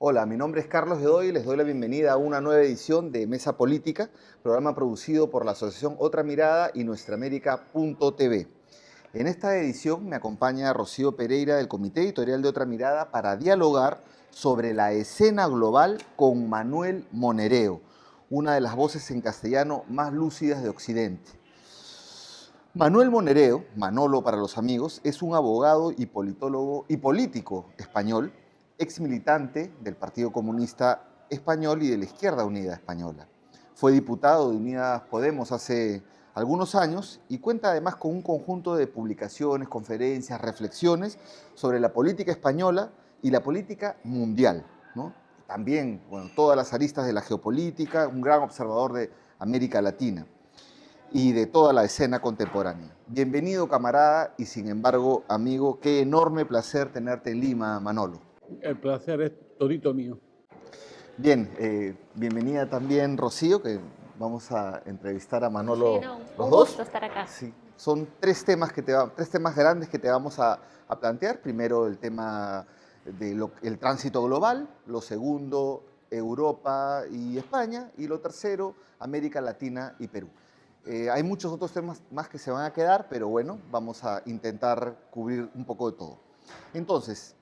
Hola, mi nombre es Carlos Godoy y les doy la bienvenida a una nueva edición de Mesa Política, programa producido por la Asociación Otra Mirada y nuestraamérica.tv. En esta edición me acompaña Rocío Pereira del Comité Editorial de Otra Mirada para dialogar sobre la escena global con Manuel Monereo, una de las voces en castellano más lúcidas de Occidente. Manuel Monereo, Manolo para los amigos, es un abogado y politólogo y político español, ex militante del Partido Comunista Español y de la Izquierda Unida Española. Fue diputado de Unidas Podemos hace algunos años y cuenta además con un conjunto de publicaciones, conferencias, reflexiones sobre la política española y la política mundial, ¿no? También, bueno, todas las aristas de la geopolítica, un gran observador de América Latina y de toda la escena contemporánea. Bienvenido, camarada, y sin embargo, amigo, qué enorme placer tenerte en Lima, Manolo. El placer es todito mío. Bien, bienvenida también, Rocío, que vamos a entrevistar a Manolo. Sí, no, los un dos. gusto estar acá. Sí, son tres temas grandes que te vamos a plantear. Primero, el tema del tránsito global. Lo segundo, Europa y España. Y lo tercero, América Latina y Perú. Hay muchos otros temas más que se van a quedar, pero bueno, vamos a intentar cubrir un poco de todo. Entonces,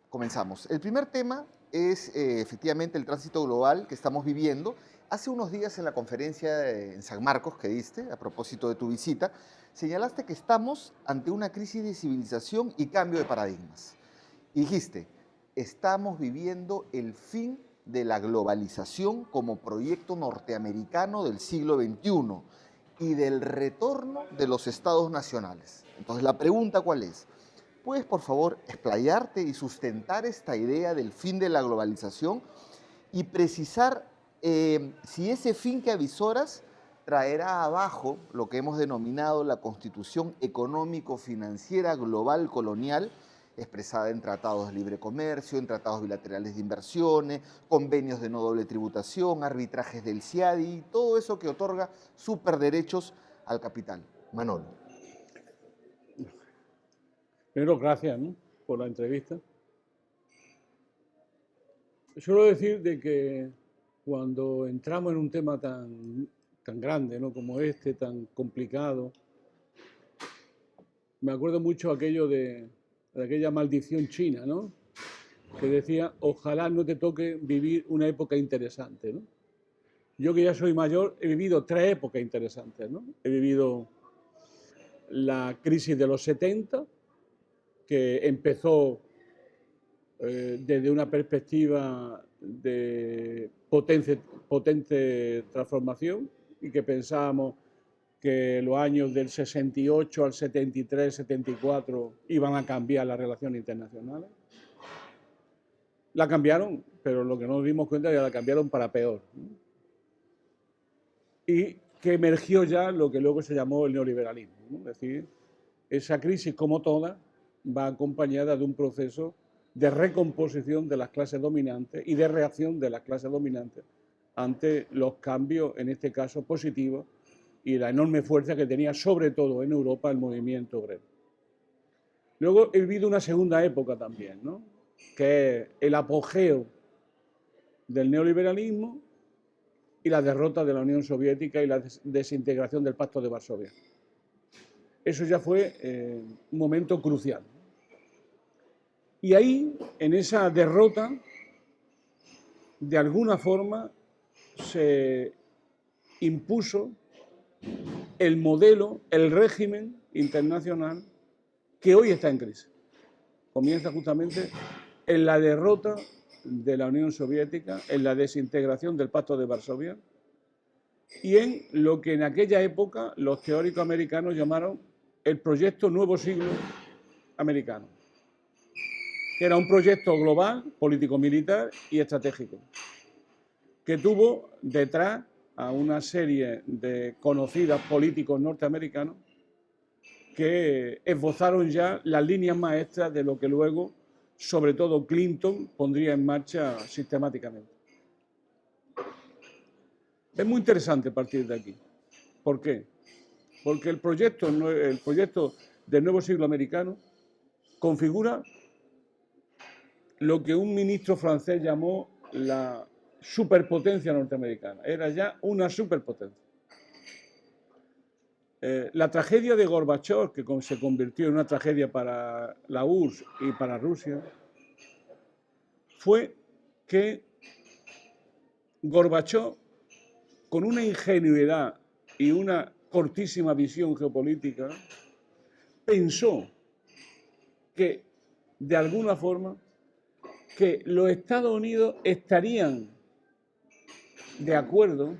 comenzamos. El primer tema es efectivamente el tránsito global que estamos viviendo. Hace unos días en la conferencia en San Marcos que diste, a propósito de tu visita, señalaste que estamos ante una crisis de civilización y cambio de paradigmas. Y dijiste, estamos viviendo el fin de la globalización como proyecto norteamericano del siglo XXI y del retorno de los estados nacionales. Entonces, la pregunta, ¿cuál es? ¿Puedes, por favor, explayarte y sustentar esta idea del fin de la globalización y precisar si ese fin que avisoras traerá abajo lo que hemos denominado la Constitución Económico-Financiera Global Colonial, expresada en tratados de libre comercio, en tratados bilaterales de inversiones, convenios de no doble tributación, arbitrajes del CIADI, todo eso que otorga superderechos al capital? Manolo. Primero, gracias, ¿no?, por la entrevista. Suelo decir de que cuando entramos en un tema tan grande, ¿no?, como este, tan complicado, me acuerdo mucho aquello de aquella maldición china, ¿no?, que decía, ojalá no te toque vivir una época interesante, ¿no? Yo, que ya soy mayor, he vivido tres épocas interesantes, ¿no? He vivido la crisis de los 70, que empezó desde una perspectiva de potente transformación y que pensábamos que los años del 68 al 73, 74 iban a cambiar las relaciones internacionales. La cambiaron, pero lo que no nos dimos cuenta es que la cambiaron para peor, ¿no? Y que emergió ya lo que luego se llamó el neoliberalismo, ¿no? Es decir, esa crisis, como toda, va acompañada de un proceso de recomposición de las clases dominantes y de reacción de las clases dominantes ante los cambios, en este caso positivos, y la enorme fuerza que tenía, sobre todo en Europa, el movimiento obrero. Luego he vivido una segunda época también, ¿no?, que es el apogeo del neoliberalismo y la derrota de la Unión Soviética y la desintegración del Pacto de Varsovia. Eso ya fue un momento crucial. Y ahí, en esa derrota, de alguna forma se impuso el modelo, el régimen internacional que hoy está en crisis. Comienza justamente en la derrota de la Unión Soviética, en la desintegración del Pacto de Varsovia y en lo que en aquella época los teóricos americanos llamaron el proyecto Nuevo Siglo americano, que era un proyecto global, político-militar y estratégico, que tuvo detrás a una serie de conocidos políticos norteamericanos que esbozaron ya las líneas maestras de lo que luego, sobre todo Clinton, pondría en marcha sistemáticamente. Es muy interesante partir de aquí. ¿Por qué? Porque el proyecto del Nuevo Siglo americano configura lo que un ministro francés llamó la superpotencia norteamericana, era ya una superpotencia. La tragedia de Gorbachov, que se convirtió en una tragedia para la URSS y para Rusia, fue que Gorbachov, con una ingenuidad y una cortísima visión geopolítica, pensó que, de alguna forma, que los Estados Unidos estarían de acuerdo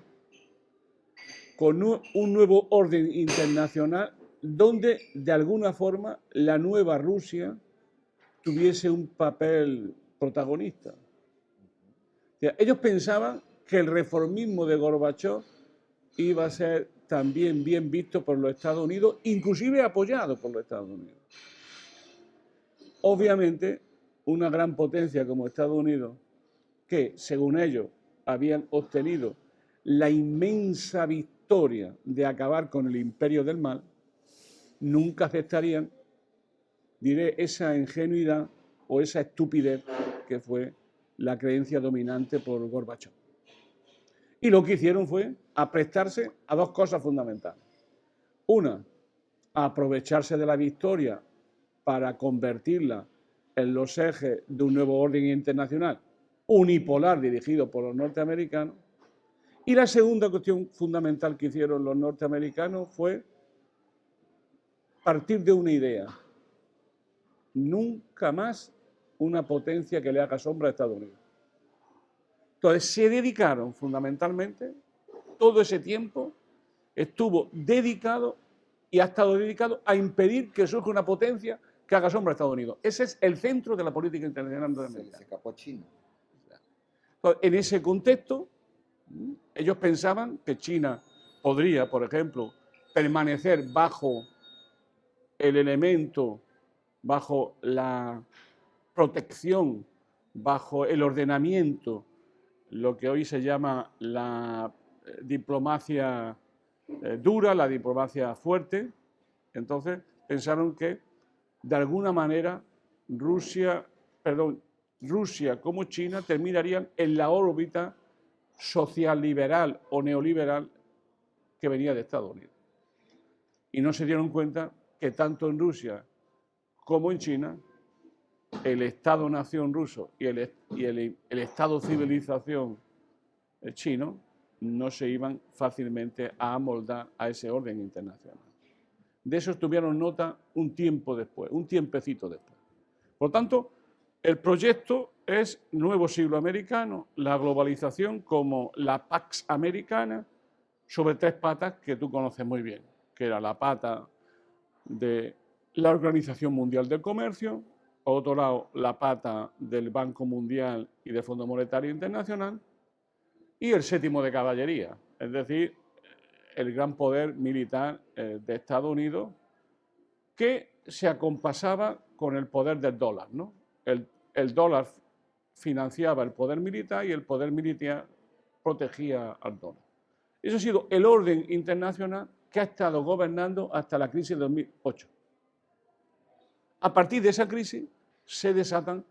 con un nuevo orden internacional donde, de alguna forma, la nueva Rusia tuviese un papel protagonista. O sea, ellos pensaban que el reformismo de Gorbachov iba a ser también bien visto por los Estados Unidos, inclusive apoyado por los Estados Unidos. Obviamente, una gran potencia como Estados Unidos, que según ellos habían obtenido la inmensa victoria de acabar con el imperio del mal, nunca aceptarían, diré, esa ingenuidad o esa estupidez que fue la creencia dominante por Gorbachov. Y lo que hicieron fue aprestarse a dos cosas fundamentales. Una, aprovecharse de la victoria para convertirla en los ejes de un nuevo orden internacional unipolar dirigido por los norteamericanos. Y la segunda cuestión fundamental que hicieron los norteamericanos fue partir de una idea: nunca más una potencia que le haga sombra a Estados Unidos. Entonces se dedicaron fundamentalmente, todo ese tiempo estuvo dedicado y ha estado dedicado a impedir que surja una potencia que haga sombra a Estados Unidos. Ese es el centro de la política internacional norteamericana. Se escapó a China. Entonces, en ese contexto, ellos pensaban que China podría, por ejemplo, permanecer bajo el elemento, bajo la protección, bajo el ordenamiento, lo que hoy se llama la diplomacia dura, la diplomacia fuerte. Entonces pensaron que de alguna manera Rusia como China terminarían en la órbita social liberal o neoliberal que venía de Estados Unidos. Y no se dieron cuenta que tanto en Rusia como en China el Estado-nación ruso y el Estado-civilización chino no se iban fácilmente a amoldar a ese orden internacional. De eso tuvieron nota un tiempo después, un tiempecito después. Por tanto, el proyecto es Nuevo Siglo Americano, la globalización como la Pax Americana, sobre tres patas que tú conoces muy bien, que era la pata de la Organización Mundial del Comercio, por otro lado, la pata del Banco Mundial y del Fondo Monetario Internacional, y el séptimo de caballería, es decir, el gran poder militar de Estados Unidos, que se acompasaba con el poder del dólar, ¿no? El dólar financiaba el poder militar y el poder militar protegía al dólar. Eso ha sido el orden internacional que ha estado gobernando hasta la crisis de 2008. A partir de esa crisis se desatan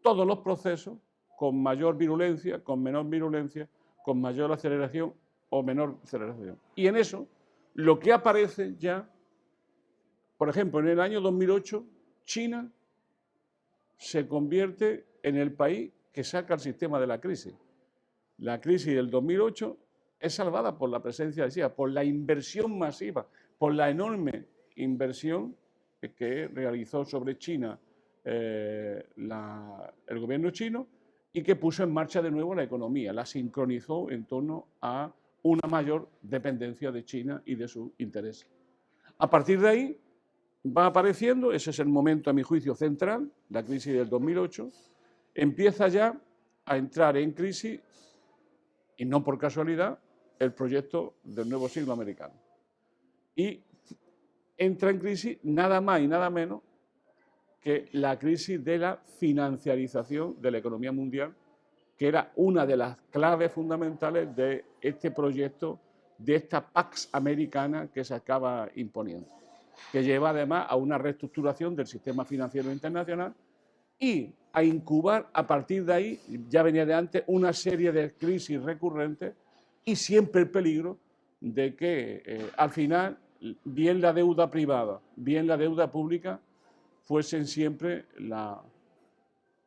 todos los procesos con mayor virulencia, con menor virulencia, con mayor aceleración o menor aceleración. Y en eso, lo que aparece ya, por ejemplo, en el año 2008, China se convierte en el país que saca el sistema de la crisis. La crisis del 2008 es salvada por la presencia de China, por la inversión masiva, por la enorme inversión que realizó sobre China el gobierno chino y que puso en marcha de nuevo la economía, la sincronizó en torno a una mayor dependencia de China y de sus intereses. A partir de ahí va apareciendo, ese es el momento a mi juicio central, la crisis del 2008, empieza ya a entrar en crisis, y no por casualidad, el proyecto del Nuevo Siglo Americano. Y entra en crisis nada más y nada menos que la crisis de la financiarización de la economía mundial, que era una de las claves fundamentales de este proyecto, de esta Pax Americana que se acaba imponiendo, que lleva además a una reestructuración del sistema financiero internacional y a incubar a partir de ahí, ya venía de antes, una serie de crisis recurrentes y siempre el peligro de que al final bien la deuda privada, bien la deuda pública fuesen siempre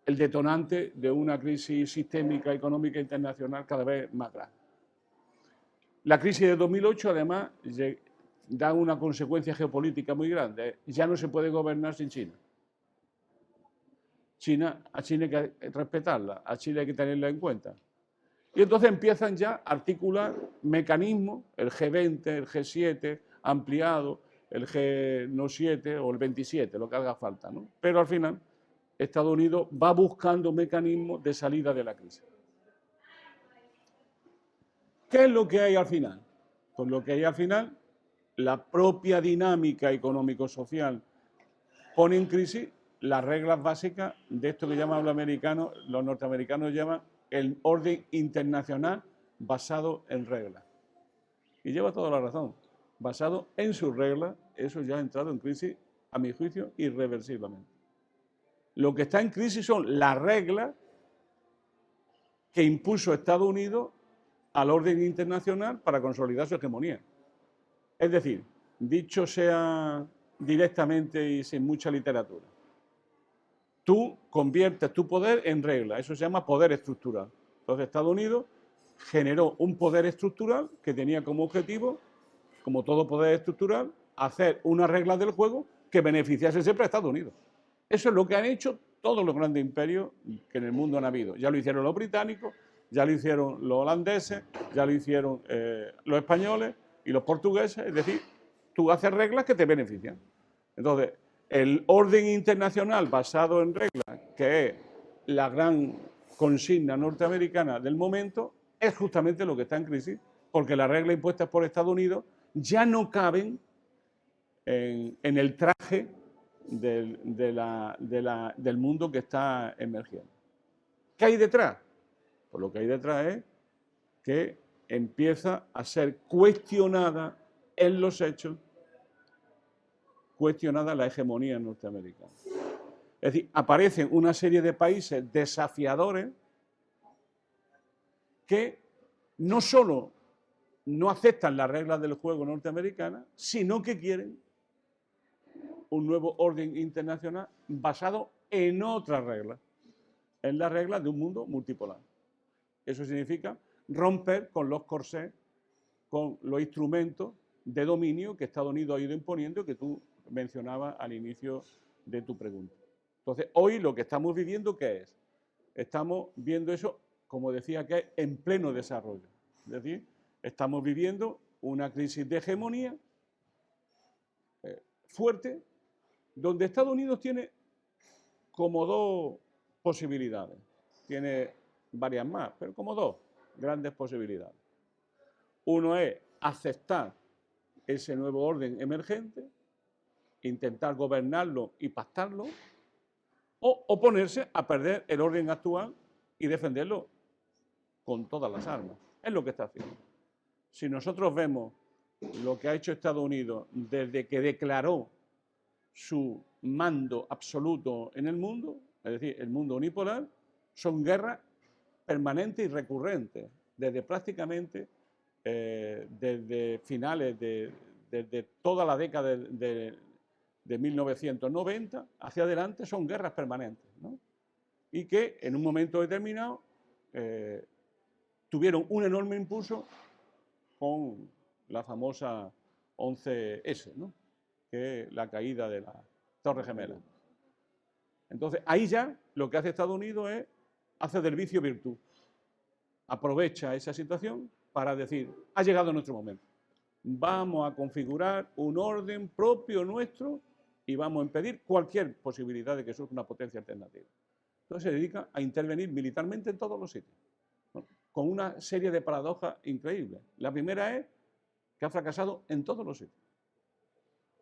el detonante de una crisis sistémica económica internacional cada vez más grande. La crisis de 2008 además da una consecuencia geopolítica muy grande. Ya no se puede gobernar sin China. A China hay que respetarla, a China hay que tenerla en cuenta. Y entonces empiezan ya a articular mecanismos, el G20, el G7 ampliado, el G7 o el 27, lo que haga falta, ¿no? Pero al final Estados Unidos va buscando mecanismos de salida de la crisis. ¿Qué es lo que hay al final? Pues lo que hay al final, la propia dinámica económico-social pone en crisis las reglas básicas de esto que llaman los norteamericanos llaman el orden internacional basado en reglas. Y lleva toda la razón. Basado en sus reglas, eso ya ha entrado en crisis, a mi juicio, irreversiblemente. Lo que está en crisis son las reglas que impuso Estados Unidos al orden internacional para consolidar su hegemonía. Es decir, dicho sea directamente y sin mucha literatura, tú conviertes tu poder en regla, eso se llama poder estructural. Entonces Estados Unidos generó un poder estructural que tenía como objetivo, como todo poder estructural, hacer unas reglas del juego que beneficiase siempre a Estados Unidos. Eso es lo que han hecho todos los grandes imperios que en el mundo han habido. Ya lo hicieron los británicos, ya lo hicieron los holandeses, ya lo hicieron los españoles y los portugueses. Es decir, tú haces reglas que te benefician. Entonces, el orden internacional basado en reglas, que es la gran consigna norteamericana del momento, es justamente lo que está en crisis, porque las reglas impuestas por Estados Unidos ya no caben en el traje del mundo que está emergiendo. ¿Qué hay detrás? Pues lo que hay detrás es que empieza a ser cuestionada en los hechos, cuestionada la hegemonía norteamericana. Es decir, aparecen una serie de países desafiadores que no solo no aceptan las reglas del juego norteamericana, sino que quieren un nuevo orden internacional basado en otras reglas, en las reglas de un mundo multipolar. Eso significa romper con los corsés, con los instrumentos de dominio que Estados Unidos ha ido imponiendo y que tú mencionabas al inicio de tu pregunta. Entonces, hoy lo que estamos viviendo, ¿qué es? Estamos viendo eso, como decía, que es en pleno desarrollo. Es decir, estamos viviendo una crisis de hegemonía fuerte, donde Estados Unidos tiene como dos posibilidades. Tiene varias más, pero como dos grandes posibilidades. Uno es aceptar ese nuevo orden emergente, intentar gobernarlo y pactarlo, o oponerse a perder el orden actual y defenderlo con todas las armas. Es lo que está haciendo. Si nosotros vemos lo que ha hecho Estados Unidos desde que declaró su mando absoluto en el mundo, es decir, el mundo unipolar, son guerras permanentes y recurrentes, desde prácticamente desde finales desde toda la década de 1990 hacia adelante son guerras permanentes, ¿no? Y que en un momento determinado tuvieron un enorme impulso con la famosa 11S, ¿no? Que es la caída de la Torre Gemela. Entonces, ahí ya lo que hace Estados Unidos es hacer del vicio virtud. Aprovecha esa situación para decir, ha llegado nuestro momento. Vamos a configurar un orden propio nuestro y vamos a impedir cualquier posibilidad de que surja una potencia alternativa. Entonces se dedica a intervenir militarmente en todos los sitios, ¿no? Con una serie de paradojas increíbles. La primera es que ha fracasado en todos los sitios.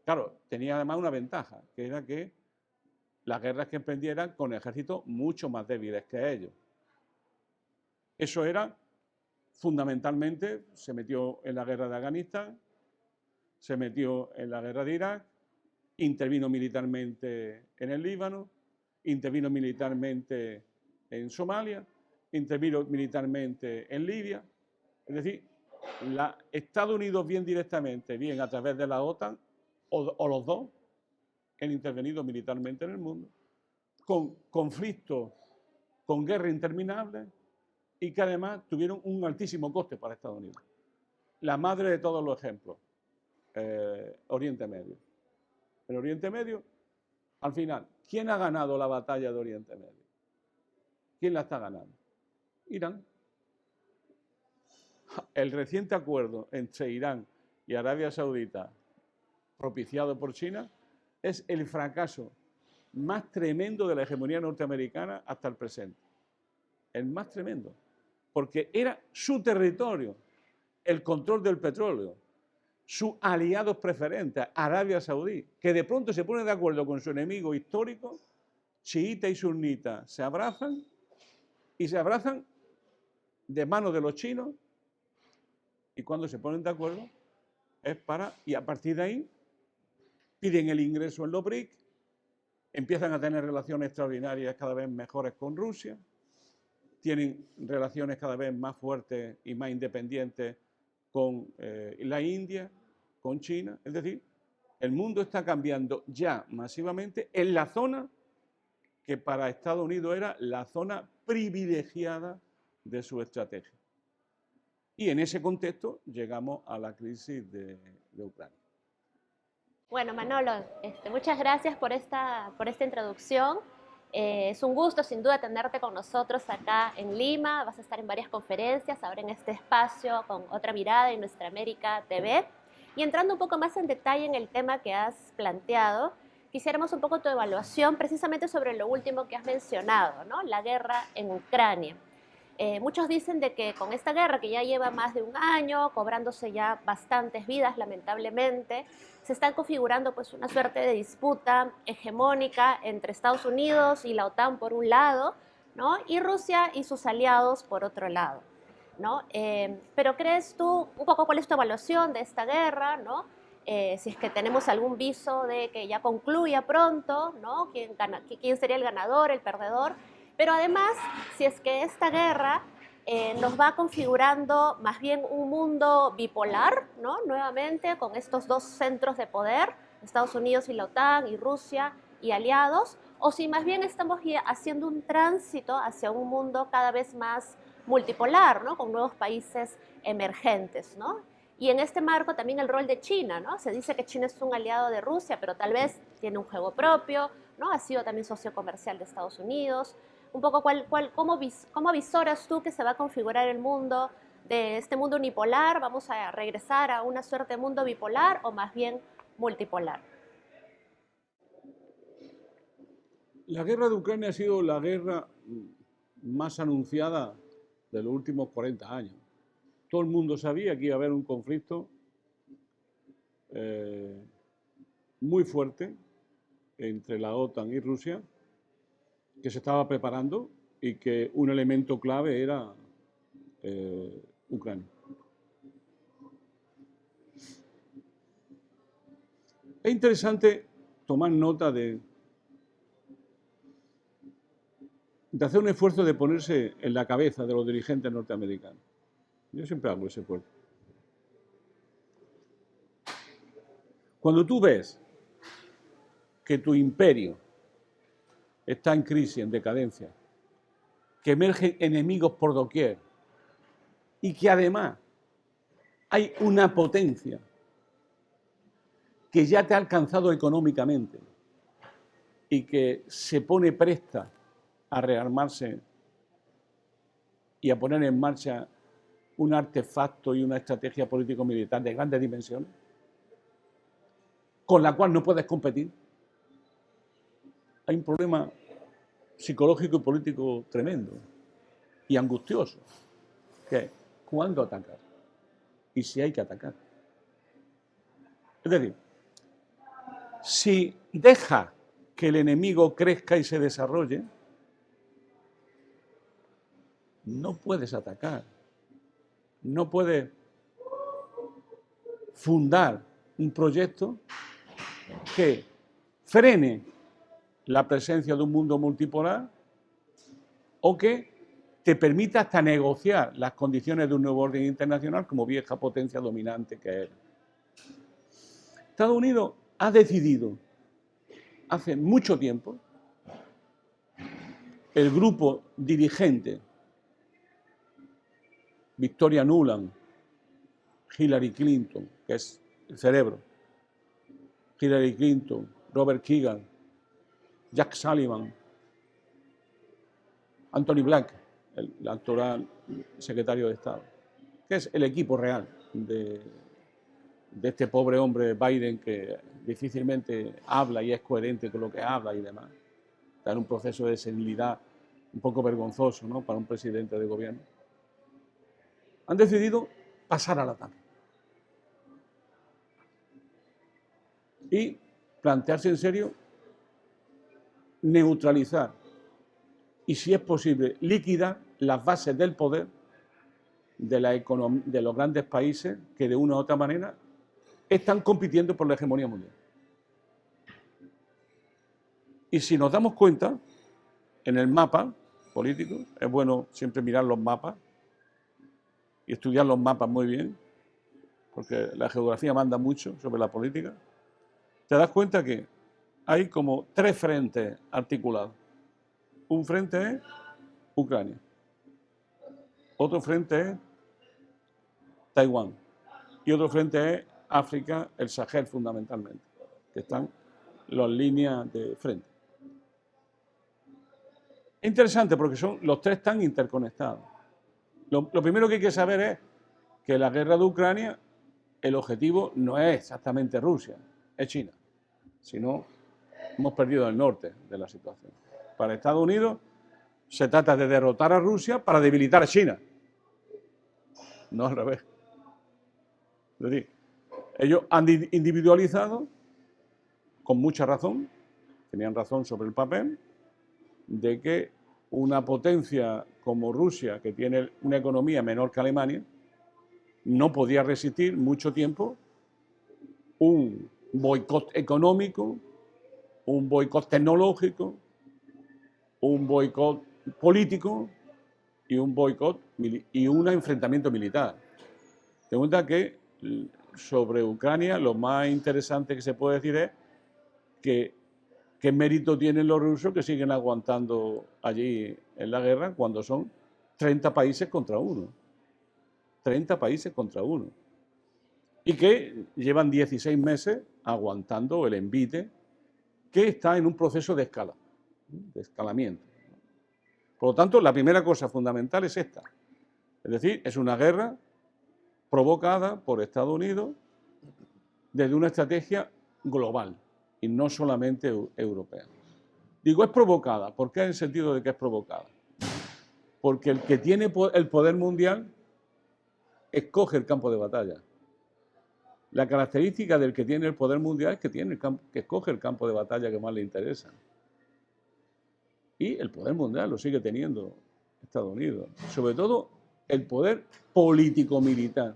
Claro, tenía además una ventaja, que era que las guerras que emprendieran con ejércitos mucho más débiles que ellos. Eso era, fundamentalmente, se metió en la guerra de Afganistán, se metió en la guerra de Irak, intervino militarmente en el Líbano, intervino militarmente en Somalia, intervino militarmente en Libia. Es decir, Estados Unidos bien directamente, bien a través de la OTAN, o los dos, han intervenido militarmente en el mundo, con conflictos, con guerras interminables y que además tuvieron un altísimo coste para Estados Unidos. La madre de todos los ejemplos, Oriente Medio. En Oriente Medio, al final, ¿quién ha ganado la batalla de Oriente Medio? ¿Quién la está ganando? Irán. El reciente acuerdo entre Irán y Arabia Saudita, propiciado por China, es el fracaso más tremendo de la hegemonía norteamericana hasta el presente. El más tremendo. Porque era su territorio, el control del petróleo, sus aliados preferentes, Arabia Saudí, que de pronto se pone de acuerdo con su enemigo histórico, chiita y sunita, se abrazan de manos de los chinos, y cuando se ponen de acuerdo es y a partir de ahí piden el ingreso en los BRIC, empiezan a tener relaciones extraordinarias cada vez mejores con Rusia, tienen relaciones cada vez más fuertes y más independientes con la India, con China. Es decir, el mundo está cambiando ya masivamente en la zona que para Estados Unidos era la zona privilegiada de su estrategia. Y en ese contexto llegamos a la crisis de Ucrania. Bueno, Manolo, muchas gracias por esta introducción. Es un gusto, sin duda, tenerte con nosotros acá en Lima. Vas a estar en varias conferencias, ahora en este espacio con Otra Mirada en Nuestra América TV. Y entrando un poco más en detalle en el tema que has planteado, quisiéramos un poco tu evaluación precisamente sobre lo último que has mencionado, ¿no? La guerra en Ucrania. Muchos dicen de que con esta guerra, que ya lleva más de un año, cobrándose ya bastantes vidas, lamentablemente, se está configurando pues una suerte de disputa hegemónica entre Estados Unidos y la OTAN por un lado, ¿no? Y Rusia y sus aliados por otro lado, ¿no? Pero ¿crees tú, un poco cuál es tu evaluación de esta guerra, ¿no? Si es que tenemos algún viso de que ya concluya pronto, ¿no? ¿Quién sería el ganador, el perdedor? Pero además, si es que esta guerra nos va configurando más bien un mundo bipolar, ¿no? Nuevamente con estos dos centros de poder, Estados Unidos y la OTAN, y Rusia y aliados, o si más bien estamos haciendo un tránsito hacia un mundo cada vez más multipolar, ¿no? Con nuevos países emergentes, ¿no? Y en este marco también el rol de China, ¿no? Se dice que China es un aliado de Rusia, pero tal vez tiene un juego propio, ¿no? Ha sido también socio comercial de Estados Unidos. Un poco cómo visoras tú que se va a configurar el mundo de este mundo unipolar. ¿Vamos a regresar a una suerte de mundo bipolar o más bien multipolar? La guerra de Ucrania ha sido la guerra más anunciada de los últimos 40 años. Todo el mundo sabía que iba a haber un conflicto muy fuerte entre la OTAN y Rusia, que se estaba preparando y que un elemento clave era Ucrania. Es interesante tomar nota de hacer un esfuerzo de ponerse en la cabeza de los dirigentes norteamericanos. Yo siempre hago ese esfuerzo. Cuando tú ves que tu imperio está en crisis, en decadencia, que emergen enemigos por doquier y que además hay una potencia que ya te ha alcanzado económicamente y que se pone presta a rearmarse y a poner en marcha un artefacto y una estrategia político-militar de grandes dimensiones, con la cual no puedes competir, hay un problema psicológico y político tremendo y angustioso, que es cuándo atacar y si hay que atacar. Es decir, si deja que el enemigo crezca y se desarrolle, no puedes atacar, no puedes fundar un proyecto que frene la presencia de un mundo multipolar o que te permita hasta negociar las condiciones de un nuevo orden internacional como vieja potencia dominante que era. Estados Unidos ha decidido hace mucho tiempo, el grupo dirigente, Victoria Nuland, Hillary Clinton, que es el cerebro, Hillary Clinton, Robert Kagan, Jack Sullivan, Anthony Black, el actual secretario de Estado, que es el equipo real de este pobre hombre Biden que difícilmente habla y es coherente con lo que habla y demás. Está en un proceso de senilidad un poco vergonzoso, ¿no?, para un presidente de gobierno. Han decidido pasar al ataque y plantearse en serio neutralizar y, si es posible, liquidar las bases del poder de los grandes países que de una u otra manera están compitiendo por la hegemonía mundial. Y si nos damos cuenta, en el mapa político, es bueno siempre mirar los mapas y estudiar los mapas muy bien, porque la geografía manda mucho sobre la política, te das cuenta que hay como 3 frentes articulados. Un frente es Ucrania, otro frente es Taiwán y otro frente es África, el Sahel fundamentalmente, que están las líneas de frente. Es interesante porque los 3 están interconectados. Lo primero que hay que saber es que la guerra de Ucrania, el objetivo no es exactamente Rusia, es China. Si no, hemos perdido el norte de la situación. Para Estados Unidos se trata de derrotar a Rusia para debilitar a China. No al revés. Es decir, ellos han individualizado, con mucha razón, tenían razón sobre el papel, de que una potencia como Rusia, que tiene una economía menor que Alemania, no podía resistir mucho tiempo un boicot económico, un boicot tecnológico, un boicot político y un boicot y un enfrentamiento militar. Ten en cuenta que sobre Ucrania lo más interesante que se puede decir es que qué mérito tienen los rusos que siguen aguantando allí en la guerra cuando son 30 países contra uno. 30 países contra uno. Y que llevan 16 meses aguantando el envite que está en un proceso de escala, de escalamiento. Por lo tanto, la primera cosa fundamental es esta. Es decir, es una guerra provocada por Estados Unidos desde una estrategia global y no solamente europea. Digo, es provocada. ¿Por qué en el sentido de que es provocada? Porque el que tiene el poder mundial escoge el campo de batalla. La característica del que tiene el poder mundial es que escoge el campo de batalla que más le interesa. Y el poder mundial lo sigue teniendo Estados Unidos. Sobre todo el poder político-militar.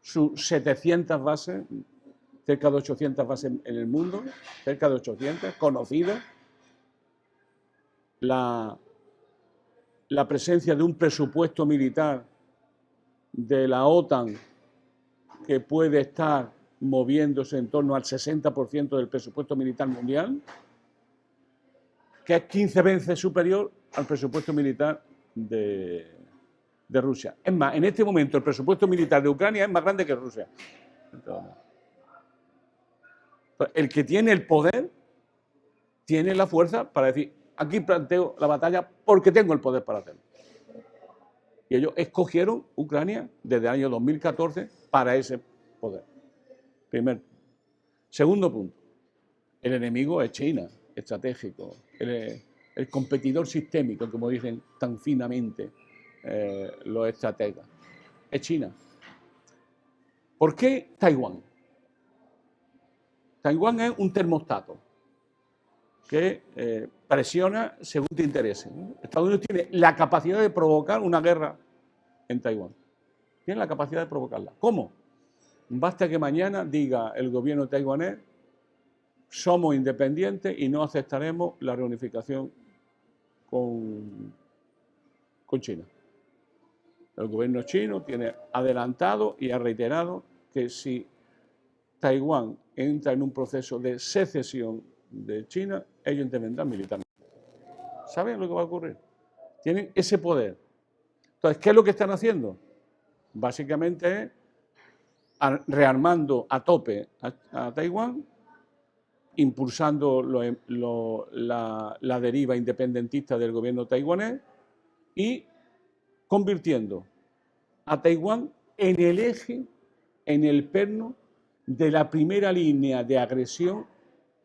Sus 700 bases, cerca de 800 bases en el mundo, cerca de 800, conocidas. La presencia de un presupuesto militar de la OTAN que puede estar moviéndose en torno al 60% del presupuesto militar mundial, que es 15 veces superior al presupuesto militar de Rusia. Es más, en este momento el presupuesto militar de Ucrania es más grande que Rusia. Entonces, el que tiene el poder tiene la fuerza para decir, aquí planteo la batalla porque tengo el poder para hacerlo. Y ellos escogieron Ucrania desde el año 2014 para ese poder. Primer. Segundo punto. El enemigo es China, estratégico. El competidor sistémico, como dicen tan finamente los estrategas. Es China. ¿Por qué Taiwán? Taiwán es un termostato que presiona según te interese. Estados Unidos tiene la capacidad de provocar una guerra en Taiwán. Tiene la capacidad de provocarla. ¿Cómo? Basta que mañana diga el gobierno taiwanés somos independientes y no aceptaremos la reunificación con China. El gobierno chino tiene adelantado y ha reiterado que si Taiwán entra en un proceso de secesión de China, ellos intervendrán militarmente. ¿Saben lo que va a ocurrir? Tienen ese poder. Entonces, ¿qué es lo que están haciendo? Básicamente es rearmando a tope a Taiwán, impulsando la deriva independentista del gobierno taiwanés y convirtiendo a Taiwán en el eje, en el perno de la primera línea de agresión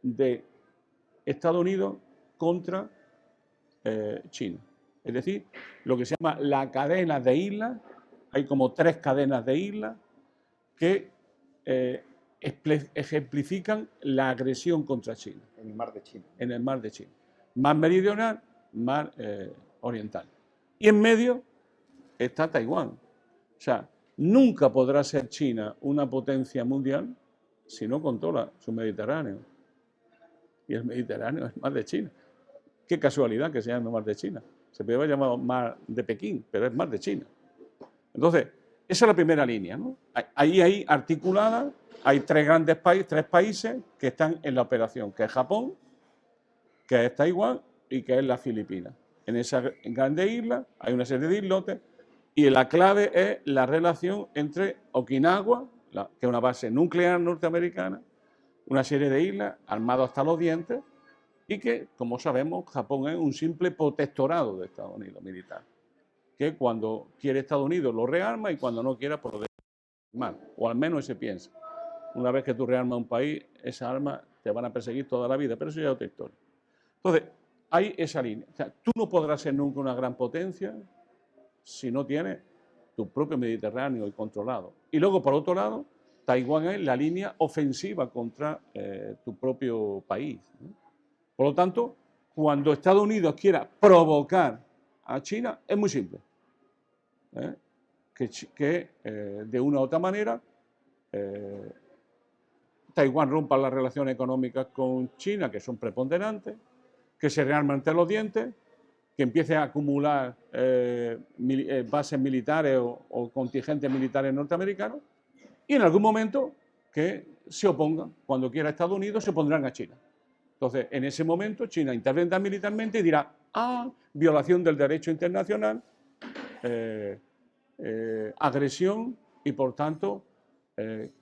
de Estados Unidos contra China. Es decir, lo que se llama la cadena de islas. Hay como 3 cadenas de islas que ejemplifican la agresión contra China. En el mar de China. En el mar de China. Mar meridional, mar oriental. Y en medio está Taiwán. O sea, nunca podrá ser China una potencia mundial si no controla su Mediterráneo. Y el Mediterráneo es mar de China. Qué casualidad que se llame mar de China. Se puede haber llamado mar de Pekín, pero es mar de China. Entonces, esa es la primera línea, ¿no? Ahí articulada, hay 3 grandes países, 3 países que están en la operación, que es Japón, que es Taiwán y que es las Filipinas. En esa grande isla hay una serie de islotes y la clave es la relación entre Okinawa, que es una base nuclear norteamericana, una serie de islas armadas hasta los dientes y que, como sabemos, Japón es un simple protectorado de Estados Unidos militar, que cuando quiere Estados Unidos lo rearma y cuando no quiera pues lo deja mal, o al menos se piensa. Una vez que tú rearmas un país, esas armas te van a perseguir toda la vida, pero eso ya es otra historia. Entonces, hay esa línea. O sea, tú no podrás ser nunca una gran potencia si no tienes tu propio Mediterráneo y controlado. Y luego, por otro lado, Taiwán es la línea ofensiva contra tu propio país, ¿no? Por lo tanto, cuando Estados Unidos quiera provocar a China, es muy simple. Que de una u otra manera Taiwán rompa las relaciones económicas con China, que son preponderantes, que se rearme entre los dientes, que empiece a acumular bases militares o contingentes militares norteamericanos, y en algún momento que se opongan, cuando quiera Estados Unidos, se opondrán a China. Entonces, en ese momento, China intervendrá militarmente y dirá, violación del derecho internacional, agresión y, por tanto,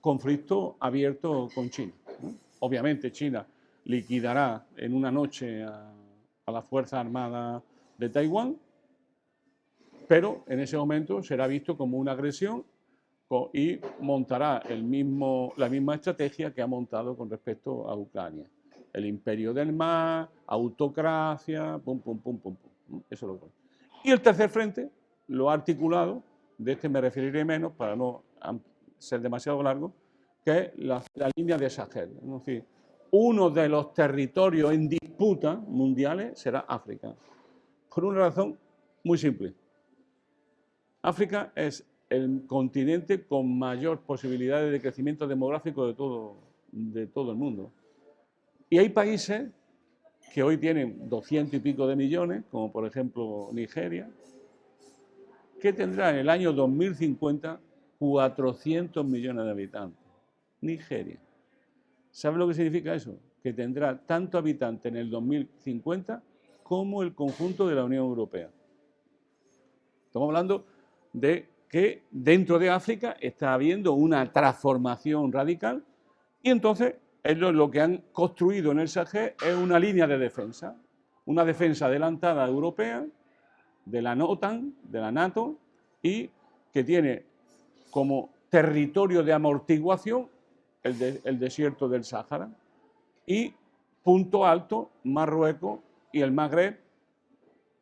conflicto abierto con China, ¿no? Obviamente, China liquidará en una noche a las Fuerzas Armadas de Taiwán, pero en ese momento será visto como una agresión y montará la misma estrategia que ha montado con respecto a Ucrania. El imperio del mar, autocracia, pum, pum, pum, pum, pum. Eso es lo que... Y el tercer frente lo ha articulado, de este me referiré menos para no ser demasiado largo, que es la línea de Sahel. Es decir, uno de los territorios en disputa mundiales será África. Por una razón muy simple. África es el continente con mayor posibilidades de crecimiento demográfico de todo el mundo. Y hay países que hoy tienen 200 y pico de millones, como por ejemplo Nigeria, que tendrá en el año 2050 400 millones de habitantes. Nigeria. ¿Sabe lo que significa eso? Que tendrá tanto habitantes en el 2050 como el conjunto de la Unión Europea. Estamos hablando de que dentro de África está habiendo una transformación radical y entonces ellos lo que han construido en el Sahel es una línea de defensa, una defensa adelantada europea, de la OTAN, de la NATO, y que tiene como territorio de amortiguación el desierto del Sáhara y punto alto Marruecos y el Magreb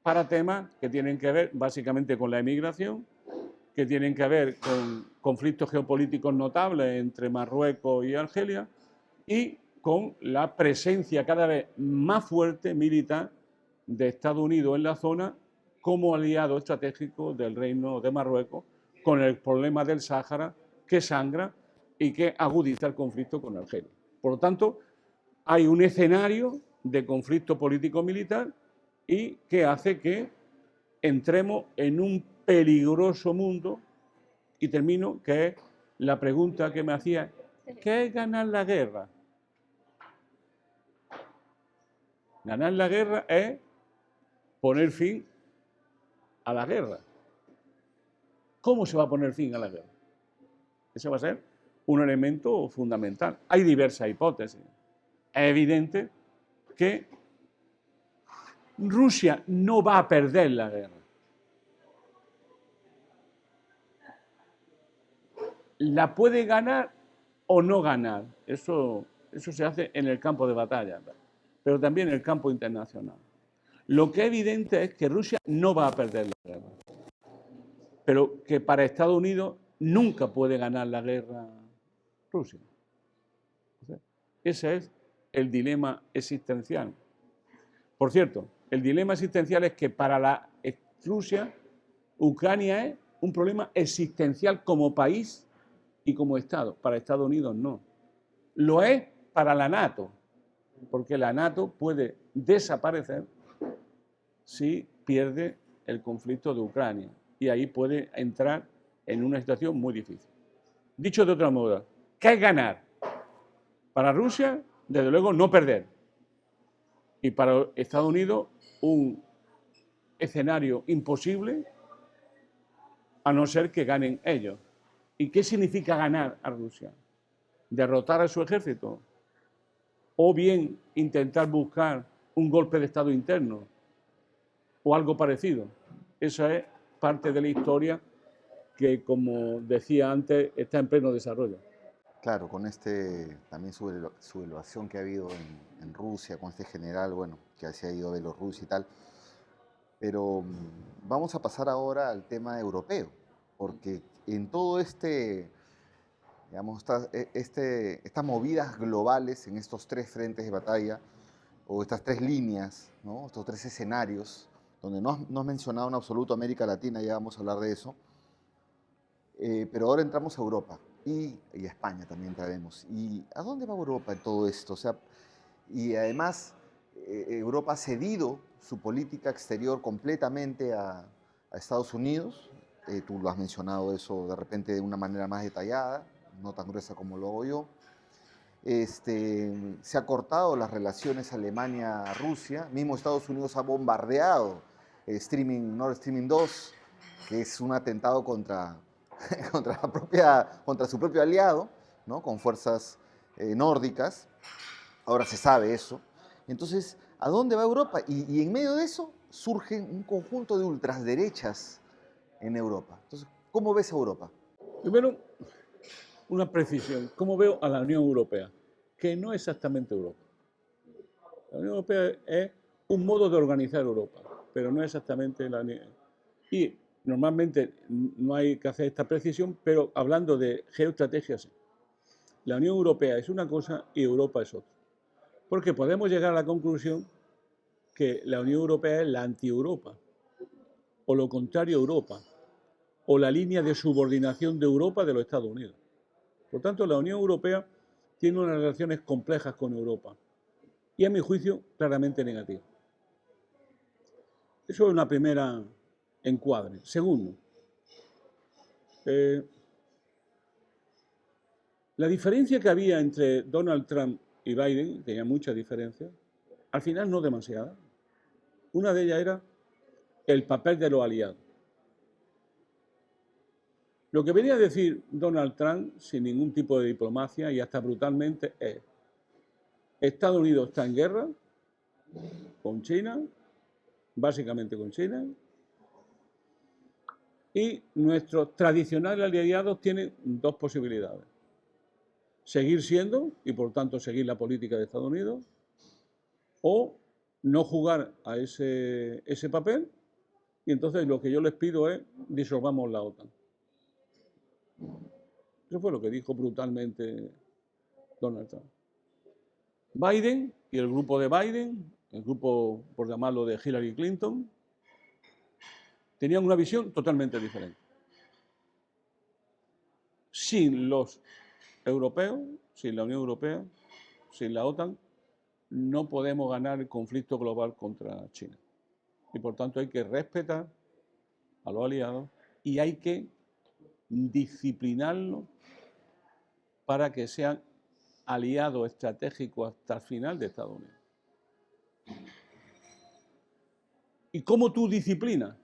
para temas que tienen que ver básicamente con la emigración, que tienen que ver con conflictos geopolíticos notables entre Marruecos y Argelia y con la presencia cada vez más fuerte militar de Estados Unidos en la zona como aliado estratégico del Reino de Marruecos con el problema del Sáhara que sangra y que agudiza el conflicto con Argelia. Por lo tanto, hay un escenario de conflicto político-militar y que hace que entremos en un peligroso mundo. Y termino, que es la pregunta que me hacía: ¿qué es ganar la guerra? Ganar la guerra es poner fin a la guerra. ¿Cómo se va a poner fin a la guerra? Ese va a ser un elemento fundamental. Hay diversas hipótesis. Es evidente que Rusia no va a perder la guerra. La puede ganar o no ganar. Eso se hace en el campo de batalla, pero también en el campo internacional. Lo que es evidente es que Rusia no va a perder la guerra, pero que para Estados Unidos nunca puede ganar la guerra Rusia. Ese es el dilema existencial. Por cierto, el dilema existencial es que para Rusia, Ucrania es un problema existencial como país y como Estado. Para Estados Unidos no. Lo es para la NATO, porque la NATO puede desaparecer si pierde el conflicto de Ucrania, y ahí puede entrar en una situación muy difícil. Dicho de otra manera, ¿qué es ganar? Para Rusia, desde luego, no perder. Y para Estados Unidos, un escenario imposible, a no ser que ganen ellos. ¿Y qué significa ganar a Rusia? ¿Derrotar a su ejército? ¿O bien intentar buscar un golpe de Estado interno? ¿O algo parecido? Esa es parte de la historia que, como decía antes, está en pleno desarrollo. Claro, con también sublevación que ha habido en Rusia, con este general, bueno, que se ha ido a Bielorrusia y tal. Pero vamos a pasar ahora al tema europeo, porque en todo digamos, estas movidas globales, en estos tres frentes de batalla, o estas tres líneas, ¿no? Estos tres escenarios, donde no has mencionado en absoluto América Latina, ya vamos a hablar de eso, pero ahora entramos a Europa y a España también entraremos. ¿Y a dónde va Europa en todo esto? O sea, y además Europa ha cedido su política exterior completamente a Estados Unidos. Tú lo has mencionado eso de repente de una manera más detallada, no tan gruesa como lo hago yo. Se ha cortado las relaciones Alemania-Rusia. Mismo Estados Unidos ha bombardeado Nord Stream 2, que es un atentado contra su propio aliado, ¿no? Con fuerzas nórdicas. Ahora se sabe eso. Entonces, ¿a dónde va Europa? Y en medio de eso surge un conjunto de ultraderechas en Europa. Entonces, ¿cómo ves a Europa? Primero, una precisión. ¿Cómo veo a la Unión Europea? Que no es exactamente Europa. La Unión Europea es un modo de organizar Europa, pero no exactamente la Unión. Y normalmente no hay que hacer esta precisión, pero hablando de geoestrategia, sí. La Unión Europea es una cosa y Europa es otra. Porque podemos llegar a la conclusión que la Unión Europea es la anti-Europa, o lo contrario a Europa, o la línea de subordinación de Europa de los Estados Unidos. Por tanto, la Unión Europea tiene unas relaciones complejas con Europa y, a mi juicio, claramente negativas. Eso es una primera encuadre. Segundo, la diferencia que había entre Donald Trump y Biden, tenía mucha diferencia, al final no demasiada. Una de ellas era el papel de los aliados. Lo que venía a decir Donald Trump, sin ningún tipo de diplomacia y hasta brutalmente, es: Estados Unidos está en guerra con China, básicamente con China, y nuestros tradicionales aliados tienen dos posibilidades: seguir siendo, y por tanto seguir la política de Estados Unidos, o no jugar a ese papel, y entonces lo que yo les pido es: disolvamos la OTAN. Eso fue lo que dijo brutalmente Donald Trump. Biden y el grupo de Biden, el grupo, por llamarlo, de Hillary Clinton, tenían una visión totalmente diferente. Sin los europeos, sin la Unión Europea, sin la OTAN, no podemos ganar el conflicto global contra China. Y por tanto hay que respetar a los aliados y hay que disciplinarlos para que sean aliados estratégicos hasta el final de Estados Unidos. ¿Y cómo tú disciplinas?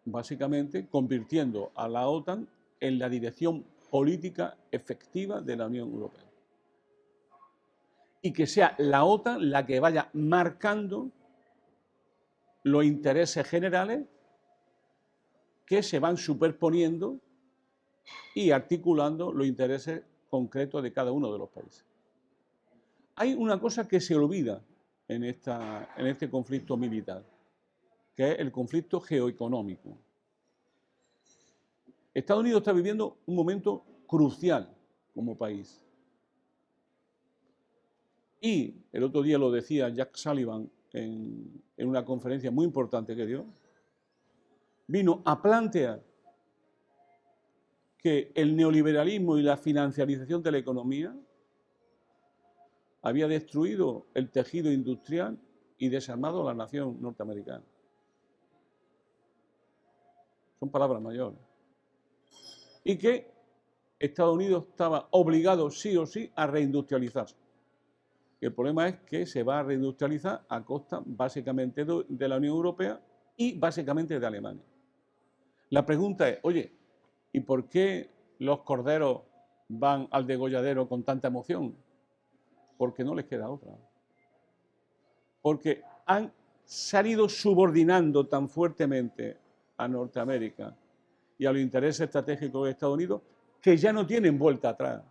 Básicamente convirtiendo a la OTAN en la dirección política efectiva de la Unión Europea. Y que sea la OTAN la que vaya marcando los intereses generales que se van superponiendo y articulando los intereses concretos de cada uno de los países. Hay una cosa que se olvida en este conflicto militar, que es el conflicto geoeconómico. Estados Unidos está viviendo un momento crucial como país. Y el otro día lo decía Jack Sullivan en una conferencia muy importante que dio, vino a plantear que el neoliberalismo y la financiarización de la economía había destruido el tejido industrial y desarmado a la nación norteamericana. Son palabras mayores. Y que Estados Unidos estaba obligado sí o sí a reindustrializarse. Y el problema es que se va a reindustrializar a costa básicamente de la Unión Europea y básicamente de Alemania. La pregunta es, oye, ¿y por qué los corderos van al degolladero con tanta emoción? Porque no les queda otra. Porque han salido subordinando tan fuertemente a Norteamérica y a los intereses estratégicos de Estados Unidos que ya no tienen vuelta atrás.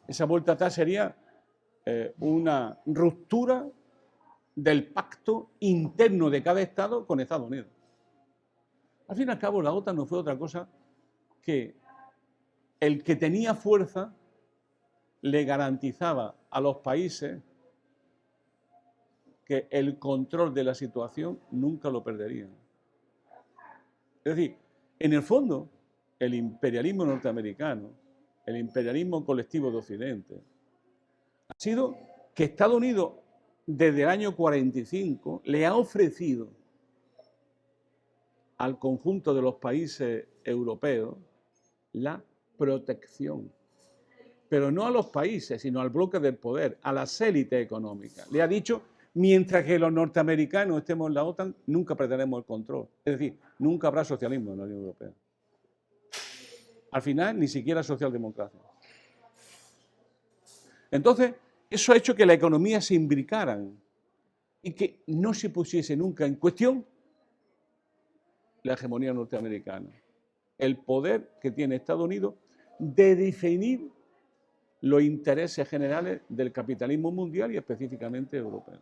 Esa vuelta atrás sería una ruptura del pacto interno de cada Estado con Estados Unidos. Al fin y al cabo, la OTAN no fue otra cosa que el que tenía fuerza le garantizaba a los países que el control de la situación nunca lo perderían. Es decir, en el fondo, el imperialismo norteamericano, el imperialismo colectivo de Occidente, ha sido que Estados Unidos, desde el año 45, le ha ofrecido al conjunto de los países europeos la protección. Pero no a los países, sino al bloque del poder, a las élites económicas. Le ha dicho, mientras que los norteamericanos estemos en la OTAN, nunca perderemos el control. Es decir, nunca habrá socialismo en la Unión Europea. Al final, ni siquiera socialdemocracia. Entonces, eso ha hecho que la economía se imbricaran y que no se pusiese nunca en cuestión la hegemonía norteamericana. El poder que tiene Estados Unidos de definir los intereses generales del capitalismo mundial y específicamente europeo.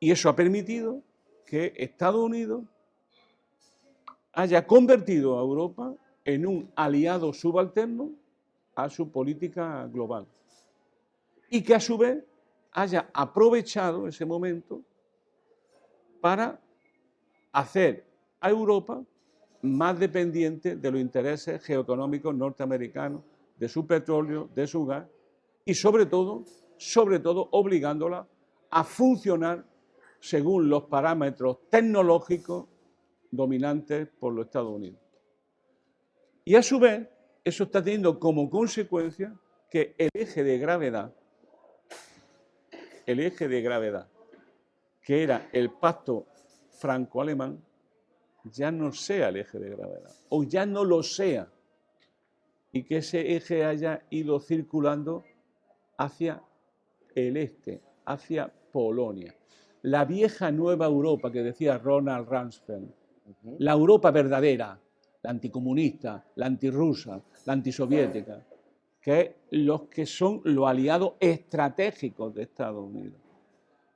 Y eso ha permitido que Estados Unidos haya convertido a Europa en un aliado subalterno a su política global. Y que a su vez haya aprovechado ese momento para hacer a Europa más dependiente de los intereses geoeconómicos norteamericanos, de su petróleo, de su gas, y sobre todo obligándola a funcionar según los parámetros tecnológicos dominantes por los Estados Unidos. Y a su vez, eso está teniendo como consecuencia que el eje de gravedad, que era el pacto franco-alemán, ya no sea el eje de gravedad, o ya no lo sea, y que ese eje haya ido circulando hacia el este, hacia Polonia. La vieja nueva Europa que decía Ronald Rumsfeld, la Europa verdadera, la anticomunista, la antirrusa, la antisoviética, que son los aliados estratégicos de Estados Unidos.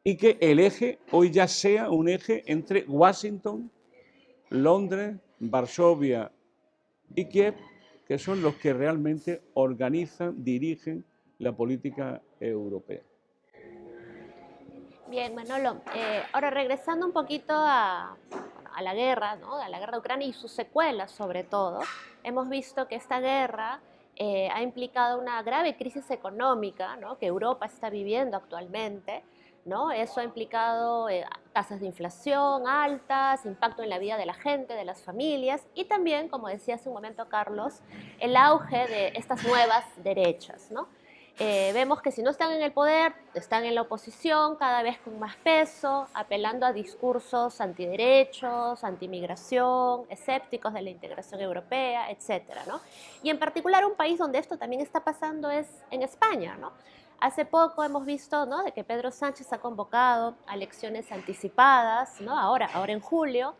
Y que el eje hoy ya sea un eje entre Washington, Londres, Varsovia y Kiev, que son los que realmente organizan, dirigen la política europea. Bien, Manolo, ahora regresando un poquito a la guerra, ¿no? A la guerra de Ucrania y sus secuelas sobre todo, hemos visto que esta guerra ha implicado una grave crisis económica, ¿no?, que Europa está viviendo actualmente, ¿no? Eso ha implicado tasas de inflación altas, impacto en la vida de la gente, de las familias y también, como decía hace un momento Carlos, el auge de estas nuevas derechas, ¿no? Vemos que si no están en el poder, están en la oposición, cada vez con más peso, apelando a discursos antiderechos, antimigración, escépticos de la integración europea, etcétera, ¿no? Y en particular un país donde esto también está pasando es en España, ¿no? Hace poco hemos visto, ¿no?, de que Pedro Sánchez ha convocado a elecciones anticipadas, ¿no?, ahora en julio,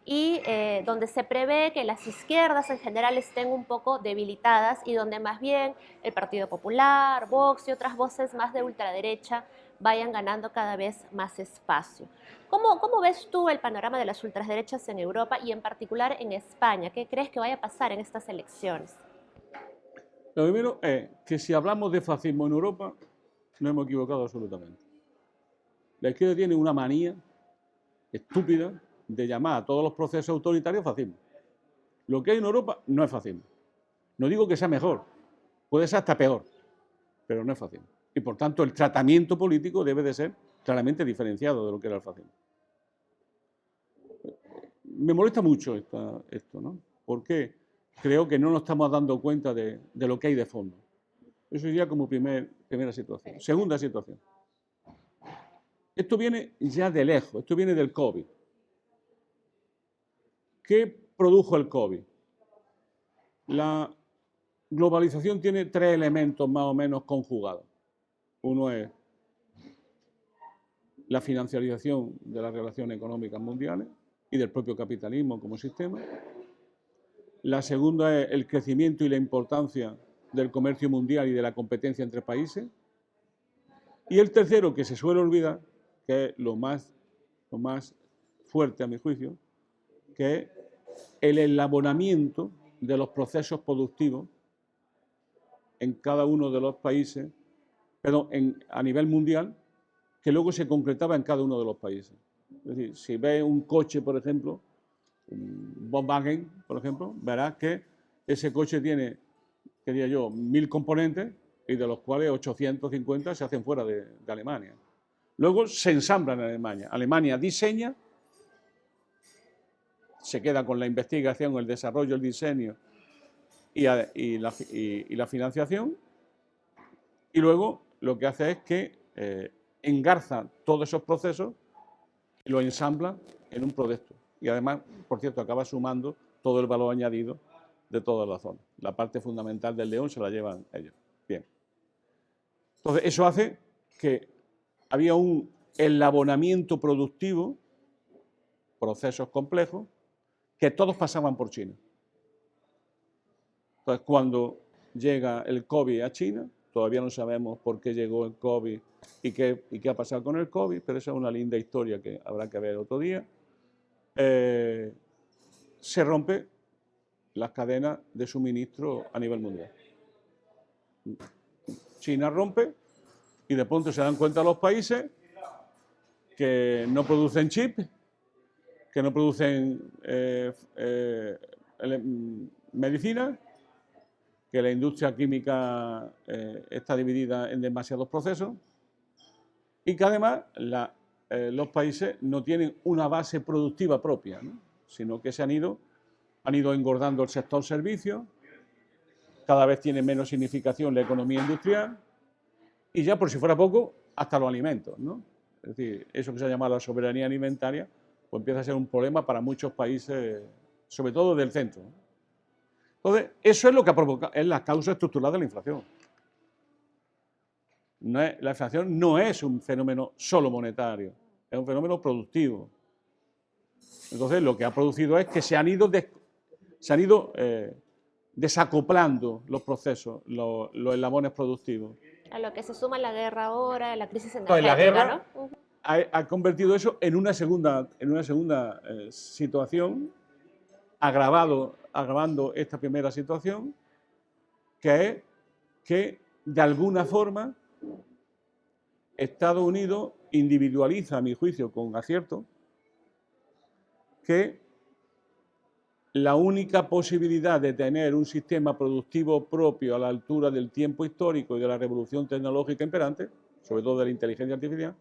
y donde se prevé que las izquierdas en general estén un poco debilitadas y donde más bien el Partido Popular, Vox y otras voces más de ultraderecha vayan ganando cada vez más espacio. ¿Cómo ves tú el panorama de las ultraderechas en Europa y en particular en España? ¿Qué crees que vaya a pasar en estas elecciones? Lo primero es que si hablamos de fascismo en Europa, no hemos equivocado absolutamente. La izquierda tiene una manía estúpida de llamar a todos los procesos autoritarios fascismo. Lo que hay en Europa no es fascismo. No digo que sea mejor, puede ser hasta peor, pero no es fascismo. Y por tanto el tratamiento político debe de ser claramente diferenciado de lo que era el fascismo. Me molesta mucho esto, ¿no? Porque creo que no nos estamos dando cuenta de lo que hay de fondo. Eso sería como primera situación. Segunda situación. Esto viene ya de lejos, esto viene del COVID. ¿Qué produjo el COVID? La globalización tiene tres elementos más o menos conjugados. Uno es la financiarización de las relaciones económicas mundiales y del propio capitalismo como sistema. La segunda es el crecimiento y la importancia del comercio mundial y de la competencia entre países. Y el tercero, que se suele olvidar, que es lo más fuerte a mi juicio, que es el eslabonamiento de los procesos productivos en cada uno de los países, a nivel mundial, que luego se concretaba en cada uno de los países. Es decir, si ves un coche, por ejemplo, un Volkswagen, por ejemplo, verás que ese coche tiene, quería yo, 1000 componentes y de los cuales 850 se hacen fuera de Alemania. Luego se ensamblan en Alemania. Alemania diseña, se queda con la investigación, el desarrollo, el diseño y la financiación, y luego lo que hace es que engarza todos esos procesos y los ensambla en un proyecto. Y además, por cierto, acaba sumando todo el valor añadido de toda la zona. La parte fundamental del león se la llevan ellos. Bien. Entonces, eso hace que había un eslabonamiento productivo, procesos complejos, que todos pasaban por China. Entonces, cuando llega el COVID a China, todavía no sabemos por qué llegó el COVID y qué ha pasado con el COVID, pero esa es una linda historia que habrá que ver otro día. Se rompe las cadenas de suministro a nivel mundial. China rompe y de pronto se dan cuenta los países que no producen chips, que no producen medicina, que la industria química está dividida en demasiados procesos y que además los países no tienen una base productiva propia, ¿no?, sino que se han ido engordando el sector servicios, cada vez tiene menos significación la economía industrial y ya por si fuera poco, hasta los alimentos, ¿no? Es decir, eso que se llama la soberanía alimentaria, pues empieza a ser un problema para muchos países, sobre todo del centro. Entonces, eso es lo que ha provocado, es la causa estructural de la inflación. La inflación no es un fenómeno solo monetario, es un fenómeno productivo. Entonces, lo que ha producido es que se han ido desacoplando los procesos, los eslabones productivos. A lo que se suma la guerra ahora, la crisis Entonces, energética, la guerra, ¿no? ha convertido eso en una segunda situación, agravando esta primera situación, que es que de alguna forma Estados Unidos individualiza, a mi juicio con acierto, que la única posibilidad de tener un sistema productivo propio a la altura del tiempo histórico y de la revolución tecnológica imperante, sobre todo de la inteligencia artificial,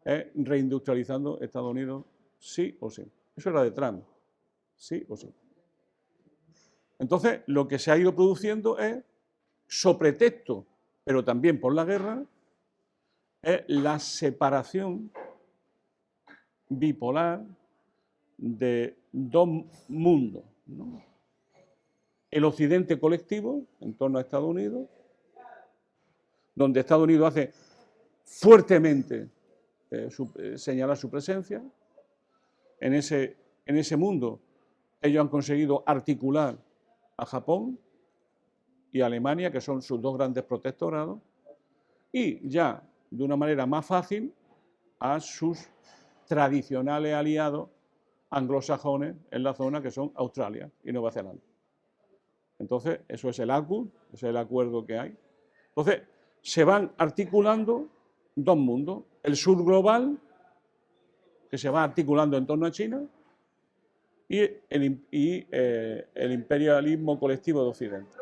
es reindustrializando Estados Unidos sí o sí. Eso era de Trump, sí o sí. Entonces, lo que se ha ido produciendo es, sobre pretexto, pero también por la guerra, es la separación bipolar de dos mundos, ¿no? El occidente colectivo, en torno a Estados Unidos, donde Estados Unidos hace fuertemente señalar su presencia. En ese mundo ellos han conseguido articular a Japón y a Alemania, que son sus dos grandes protectorados, y ya de una manera más fácil a sus tradicionales aliados anglosajones en la zona, que son Australia y Nueva Zelanda. Entonces, eso es el AUKUS, ese es el acuerdo que hay. Entonces, se van articulando dos mundos. El sur global, que se va articulando en torno a China, y el imperialismo colectivo de Occidente.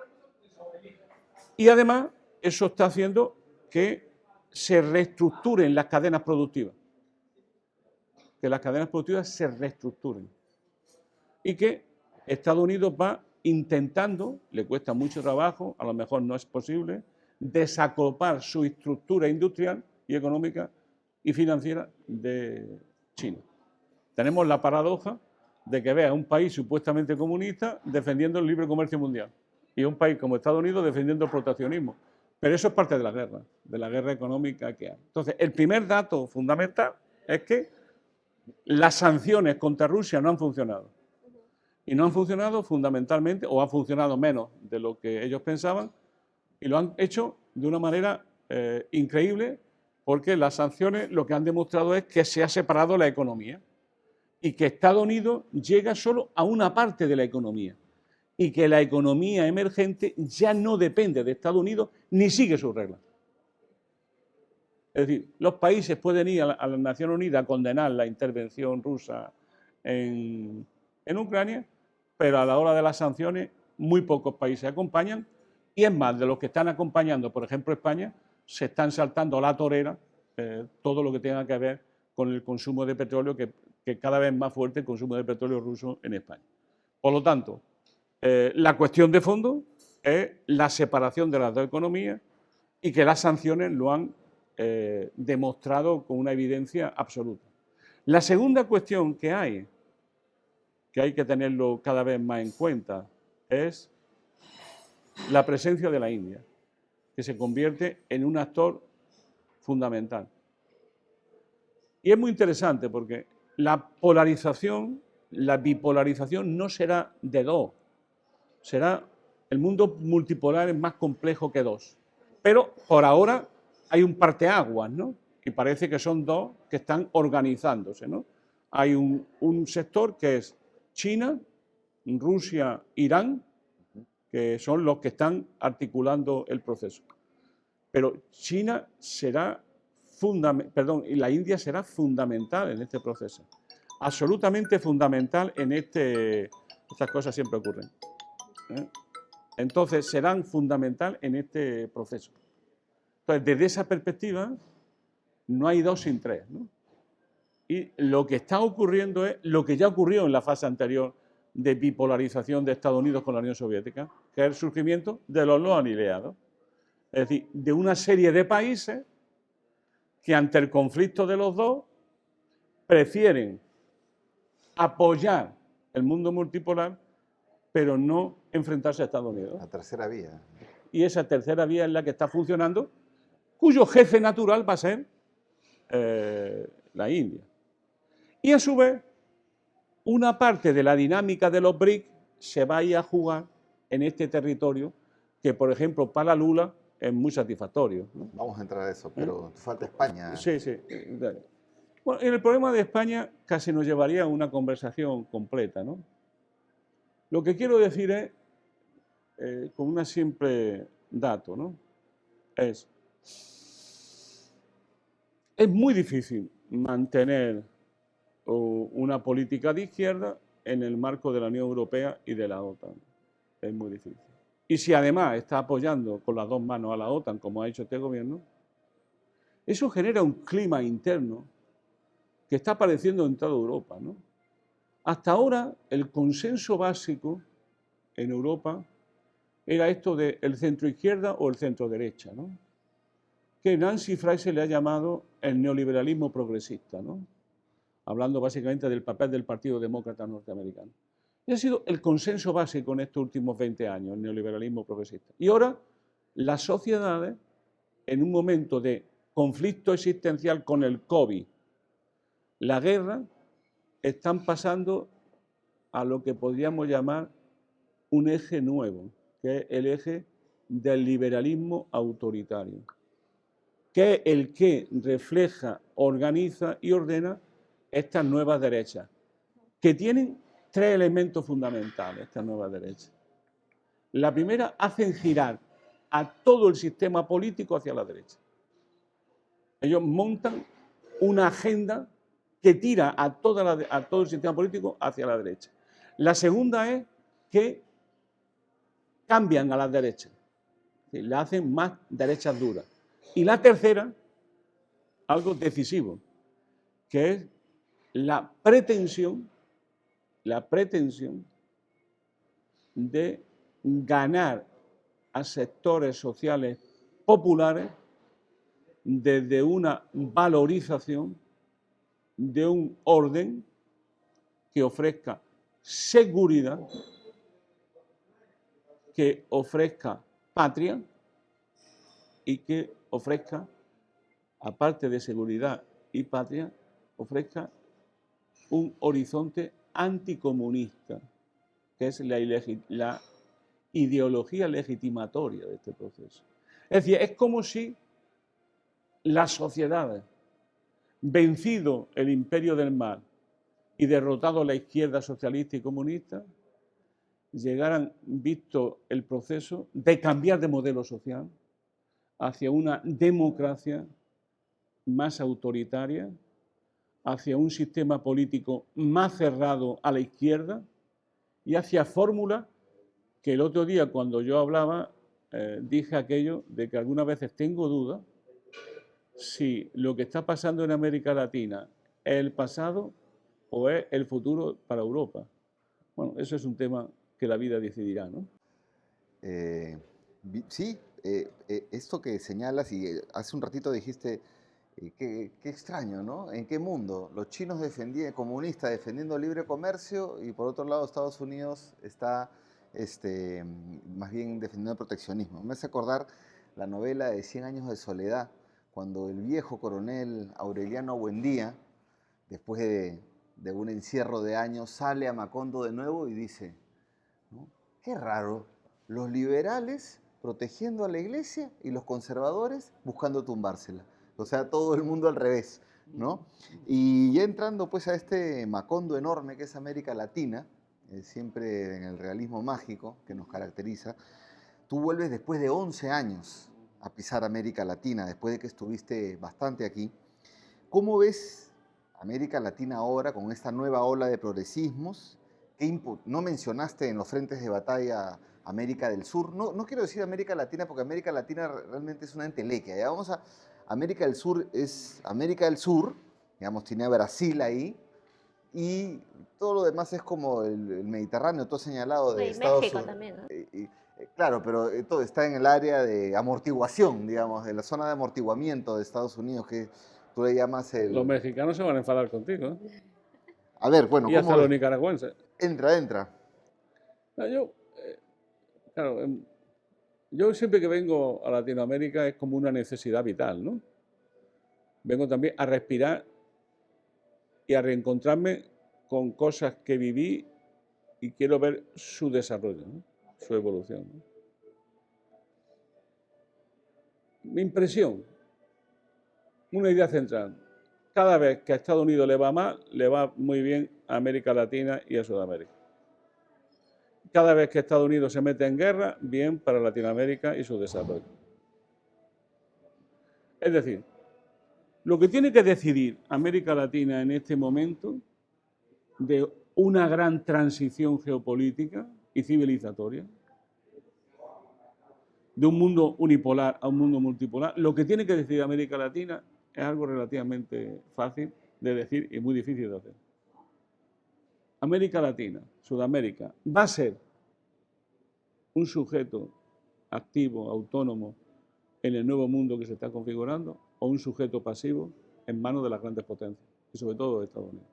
Y además, eso está haciendo que se reestructuren las cadenas productivas. Que las cadenas productivas se reestructuren. Y que Estados Unidos va intentando, le cuesta mucho trabajo, a lo mejor no es posible, desacoplar su estructura industrial y económica y financiera de China. Tenemos la paradoja de que vea un país supuestamente comunista defendiendo el libre comercio mundial y un país como Estados Unidos defendiendo el proteccionismo. Pero eso es parte de la guerra económica que hay. Entonces, el primer dato fundamental es que las sanciones contra Rusia no han funcionado. Y no han funcionado fundamentalmente, o han funcionado menos de lo que ellos pensaban, y lo han hecho de una manera increíble, porque las sanciones lo que han demostrado es que se ha separado la economía y que Estados Unidos llega solo a una parte de la economía y que la economía emergente ya no depende de Estados Unidos ni sigue sus reglas. Es decir, los países pueden ir a las Naciones Unidas a condenar la intervención rusa en Ucrania, pero a la hora de las sanciones muy pocos países acompañan, y es más, de los que están acompañando, por ejemplo España, se están saltando a la torera todo lo que tenga que ver con el consumo de petróleo, que cada vez más fuerte el consumo de petróleo ruso en España. Por lo tanto, la cuestión de fondo es la separación de las dos economías y que las sanciones lo han demostrado con una evidencia absoluta. La segunda cuestión que hay que tenerlo cada vez más en cuenta, es la presencia de la India, que se convierte en un actor fundamental. Y es muy interesante porque la polarización, la bipolarización no será de dos, el mundo multipolar es más complejo que dos. Pero por ahora hay un parteaguas, ¿no? Y parece que son dos que están organizándose, ¿no? Hay un sector que es China, Rusia, Irán, que son los que están articulando el proceso. Pero China será y la India será fundamental en este proceso. Absolutamente fundamental en estas cosas siempre ocurren. Entonces serán fundamental en este proceso. Entonces, desde esa perspectiva, no hay dos sin tres, ¿no? Y lo que está ocurriendo es lo que ya ocurrió en la fase anterior de bipolarización de Estados Unidos con la Unión Soviética, que es el surgimiento de los no alineados. Es decir, de una serie de países que ante el conflicto de los dos prefieren apoyar el mundo multipolar, pero no enfrentarse a Estados Unidos. La tercera vía. Y esa tercera vía es la que está funcionando, cuyo jefe natural va a ser la India. Y a su vez, una parte de la dinámica de los BRIC se va a ir a jugar en este territorio que, por ejemplo, para Lula es muy satisfactorio, ¿no? Vamos a entrar a eso, pero falta España. Sí, sí. Bueno, en el problema de España casi nos llevaría a una conversación completa, ¿no? Lo que quiero decir es, con un simple dato, ¿no? Es muy difícil mantener una política de izquierda en el marco de la Unión Europea y de la OTAN. Es muy difícil. Y si además está apoyando con las dos manos a la OTAN, como ha hecho este gobierno, eso genera un clima interno que está apareciendo en toda Europa, ¿no? Hasta ahora, el consenso básico en Europa era esto de el centro-izquierda o el centro-derecha, ¿no? Que Nancy Fraser le ha llamado el neoliberalismo progresista, ¿no? Hablando básicamente del papel del Partido Demócrata norteamericano. Y ha sido el consenso básico en estos últimos 20 años, el neoliberalismo progresista. Y ahora, las sociedades, en un momento de conflicto existencial con el COVID, la guerra, están pasando a lo que podríamos llamar un eje nuevo, que es el eje del liberalismo autoritario, que es el que refleja, organiza y ordena estas nuevas derechas, que tienen tres elementos fundamentales, estas nuevas derechas. La primera, hacen girar a todo el sistema político hacia la derecha. Ellos montan una agenda que tira a todo el sistema político hacia la derecha. La segunda es que cambian a las derechas, le hacen más derechas duras. Y la tercera, algo decisivo, que es la pretensión de ganar a sectores sociales populares desde una valorización de un orden que ofrezca seguridad, que ofrezca patria y que ofrezca, aparte de seguridad y patria, ofrezca un horizonte anticomunista, que es la ideología legitimatoria de este proceso. Es decir, es como si las sociedades, vencido el imperio del mal y derrotado la izquierda socialista y comunista, llegaran, visto el proceso, de cambiar de modelo social hacia una democracia más autoritaria, hacia un sistema político más cerrado a la izquierda y hacia fórmulas que el otro día cuando yo hablaba dije aquello de que algunas veces tengo dudas si lo que está pasando en América Latina es el pasado o es el futuro para Europa. Bueno, eso es un tema que la vida decidirá, ¿no? Sí, esto que señalas y hace un ratito dijiste, qué extraño, ¿no? ¿En qué mundo? Los chinos comunistas defendiendo libre comercio y por otro lado Estados Unidos está más bien defendiendo el proteccionismo. Me hace acordar la novela de 100 años de soledad, cuando el viejo coronel Aureliano Buendía, después de un encierro de años, sale a Macondo de nuevo y dice, ¿no? Qué raro, los liberales protegiendo a la iglesia y los conservadores buscando tumbársela. O sea, todo el mundo al revés, ¿no? Y ya entrando pues a este Macondo enorme que es América Latina, siempre en el realismo mágico que nos caracteriza, tú vuelves después de 11 años a pisar América Latina, después de que estuviste bastante aquí. ¿Cómo ves América Latina ahora con esta nueva ola de progresismos? No mencionaste en los frentes de batalla América del Sur. No quiero decir América Latina porque América Latina realmente es una entelequia. Ya vamos a América del Sur es América del Sur, digamos, tiene a Brasil ahí, y todo lo demás es como el Mediterráneo, todo señalado de Estados Unidos. México también, ¿no? Claro, pero todo está en el área de amortiguación, digamos, de la zona de amortiguamiento de Estados Unidos, que tú le llamas el... Los mexicanos se van a enfadar contigo, ¿eh? A ver, bueno, y hasta los nicaragüenses. Entra. No, claro, yo siempre que vengo a Latinoamérica es como una necesidad vital, ¿no? Vengo también a respirar y a reencontrarme con cosas que viví y quiero ver su desarrollo, ¿no? Su evolución, ¿no? Mi impresión, una idea central, cada vez que a Estados Unidos le va mal, le va muy bien a América Latina y a Sudamérica. Cada vez que Estados Unidos se mete en guerra, bien para Latinoamérica y su desarrollo. Es decir, lo que tiene que decidir América Latina en este momento de una gran transición geopolítica y civilizatoria, de un mundo unipolar a un mundo multipolar. Lo que tiene que decidir América Latina es algo relativamente fácil de decir y muy difícil de hacer. América Latina, Sudamérica, va a ser un sujeto activo, autónomo, en el nuevo mundo que se está configurando, o un sujeto pasivo en manos de las grandes potencias, y sobre todo de Estados Unidos.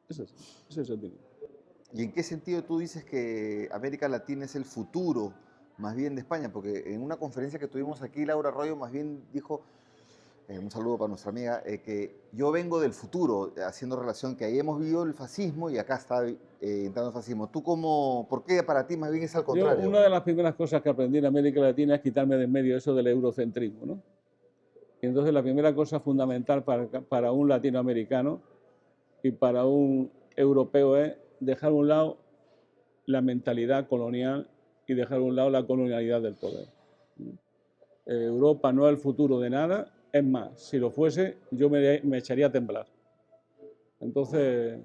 Ese es el dilema. ¿Y en qué sentido tú dices que América Latina es el futuro más bien de España? Porque en una conferencia que tuvimos aquí, Laura Arroyo más bien dijo, un saludo para nuestra amiga, que yo vengo del futuro, haciendo relación que ahí hemos vivido el fascismo y acá está entrando el fascismo. ¿Tú cómo, por qué para ti más bien es al contrario? Una de las primeras cosas que aprendí en América Latina es quitarme de en medio eso del eurocentrismo, ¿no? Y entonces la primera cosa fundamental para un latinoamericano y para un europeo es dejar a un lado la mentalidad colonial y dejar a un lado la colonialidad del poder. Europa no es el futuro de nada, es más, si lo fuese, yo me echaría a temblar. Entonces,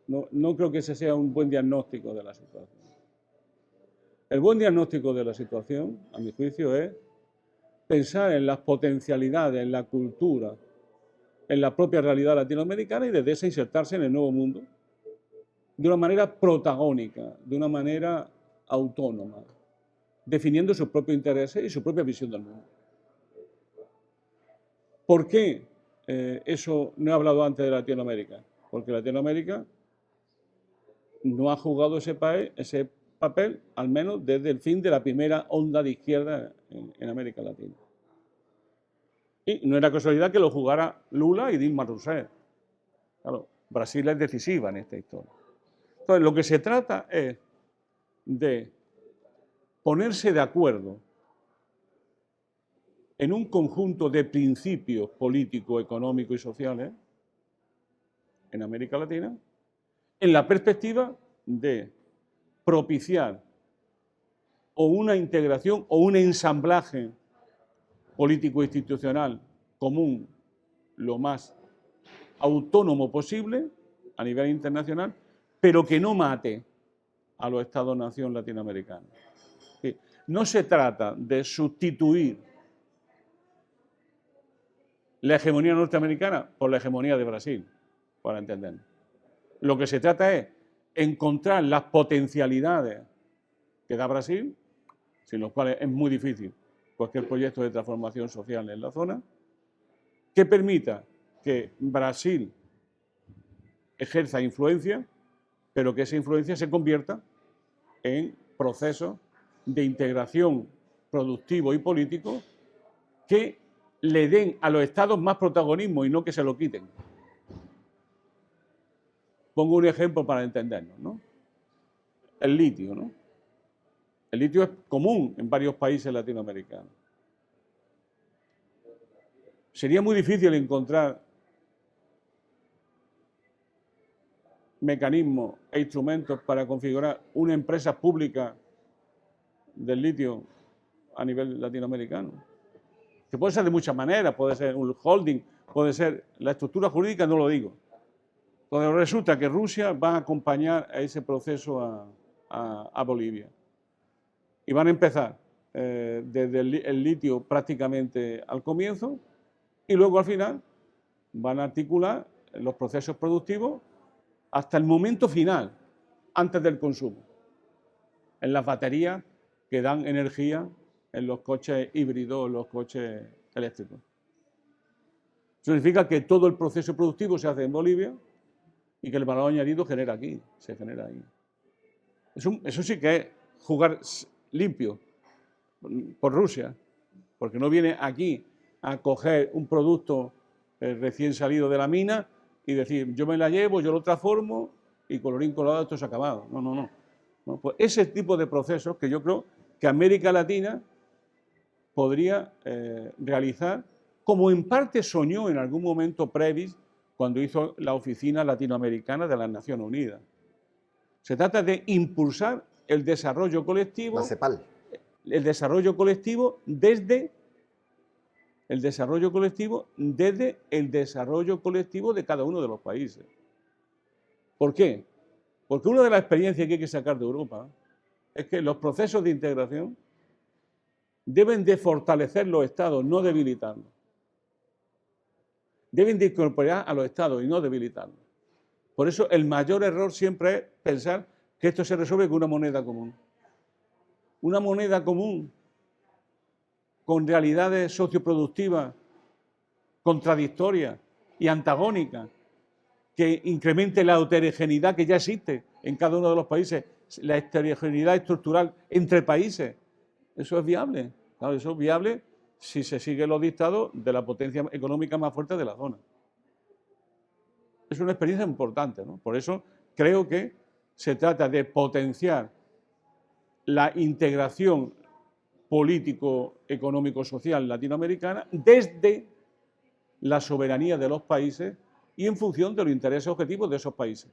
no creo que ese sea un buen diagnóstico de la situación. El buen diagnóstico de la situación, a mi juicio, es pensar en las potencialidades, en la cultura, en la propia realidad latinoamericana y desde esa insertarse en el nuevo mundo de una manera protagónica, de una manera autónoma, definiendo sus propios intereses y su propia visión del mundo. ¿Por qué eso no he hablado antes de Latinoamérica? Porque Latinoamérica no ha jugado ese papel, al menos desde el fin de la primera onda de izquierda en América Latina. Y no era casualidad que lo jugara Lula y Dilma Rousseff. Claro, Brasil es decisiva en esta historia. Entonces, lo que se trata es de ponerse de acuerdo en un conjunto de principios políticos, económicos y sociales en América Latina, en la perspectiva de propiciar o una integración o un ensamblaje político-institucional común lo más autónomo posible a nivel internacional, pero que no mate a los Estados-nación latinoamericanos. No se trata de sustituir la hegemonía norteamericana por la hegemonía de Brasil, para entendernos. Lo que se trata es encontrar las potencialidades que da Brasil, sin los cuales es muy difícil cualquier proyecto de transformación social en la zona, que permita que Brasil ejerza influencia, pero que esa influencia se convierta en procesos de integración productivo y político que le den a los estados más protagonismo y no que se lo quiten. Pongo un ejemplo para entendernos, ¿no? El litio, ¿no? El litio es común en varios países latinoamericanos. Sería muy difícil encontrar mecanismos e instrumentos para configurar una empresa pública del litio a nivel latinoamericano. Que puede ser de muchas maneras, puede ser un holding, puede ser la estructura jurídica, no lo digo. Entonces resulta que Rusia va a acompañar a ese proceso a Bolivia. Y van a empezar desde el litio prácticamente al comienzo y luego al final van a articular los procesos productivos hasta el momento final, antes del consumo, en las baterías que dan energía en los coches híbridos, los coches eléctricos. Eso significa que todo el proceso productivo se hace en Bolivia y que el valor añadido se genera ahí. Eso sí que es jugar limpio por Rusia, porque no viene aquí a coger un producto recién salido de la mina y decir, yo me la llevo, yo lo transformo y colorín colorado esto se ha acabado. No. Pues ese tipo de procesos que yo creo que América Latina podría realizar, como en parte soñó en algún momento Previs cuando hizo la Oficina Latinoamericana de las Naciones Unidas. Se trata de impulsar el desarrollo colectivo. La CEPAL. El desarrollo colectivo desde el desarrollo colectivo de cada uno de los países. ¿Por qué? Porque una de las experiencias que hay que sacar de Europa es que los procesos de integración deben de fortalecer los estados, no debilitarlos. Deben de incorporar a los estados y no debilitarlos. Por eso el mayor error siempre es pensar que esto se resuelve con una moneda común. Una moneda común con realidades socioproductivas contradictorias y antagónicas, que incremente la heterogeneidad que ya existe en cada uno de los países, la heterogeneidad estructural entre países. Eso es viable. Claro, eso es viable si se siguen los dictados de la potencia económica más fuerte de la zona. Es una experiencia importante, ¿no? Por eso creo que se trata de potenciar la integración político-económico-social latinoamericana desde la soberanía de los países y en función de los intereses objetivos de esos países.